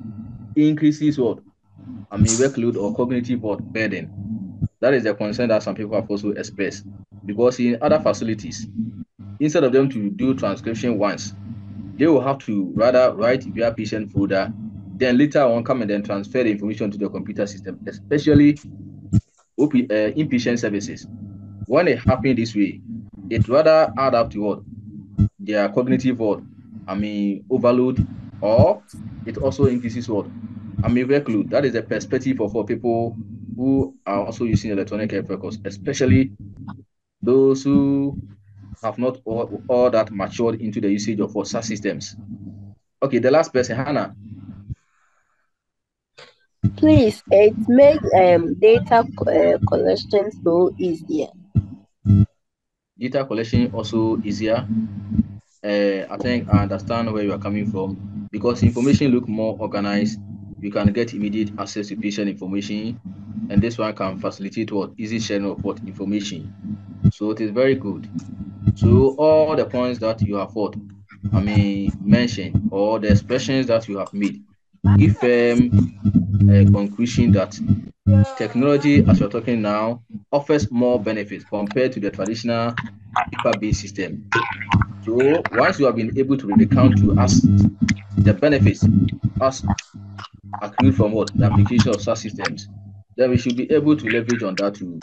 increases what workload or cognitive what burden. That is the concern that some people have also expressed because in other facilities, instead of them to do transcription once, they will have to rather write via patient folder, then later on come and then transfer the information to the computer system, especially inpatient services. When it happens this way, it rather add up to what their cognitive what overload, or it also increases what workload. That is the perspective of what people who are also using electronic health records, especially those who have not all that matured into the usage of what SaaS systems. Okay, the last person, Hannah. Please, it makes data collection so easier. Data collection also easier. I think I understand where you are coming from because information look more organized. You can get immediate access to patient information, and this one can facilitate what easy sharing of what information. So it is very good. So all the points that you have mentioned, or the expressions that you have made, give a conclusion that technology, as you're talking now, offers more benefits compared to the traditional paper-based system. So once you have been able to recount to us the benefits as accrued from the application of such systems, then we should be able to leverage on that to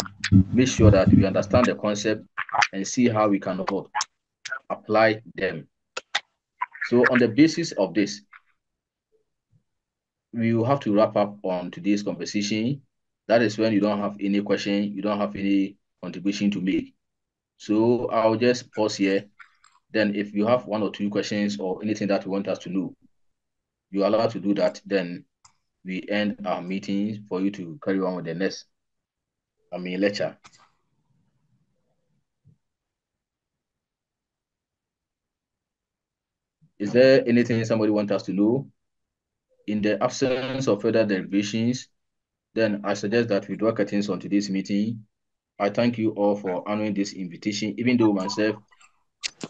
make sure that we understand the concept and see how we can apply them. So on the basis of this, we will have to wrap up on today's conversation. That is when you don't have any question, you don't have any contribution to make. So I'll just pause here. Then if you have one or two questions or anything that you want us to know, you're allowed to do that. Then we end our meeting for you to carry on with the next lecture. Is there anything somebody wants us to know? In the absence of further derivations, then I suggest that we draw curtains on today's meeting. I thank you all for honoring this invitation, even though myself,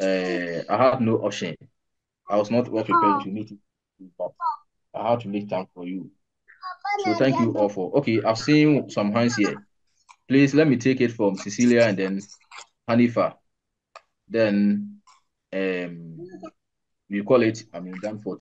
I had no option. I was not well prepared to meet you, but I had to make time for you. So thank you all for, okay, I've seen some hands here. Please let me take it from Cecilia and then Hanifa. Then we call it, Danford.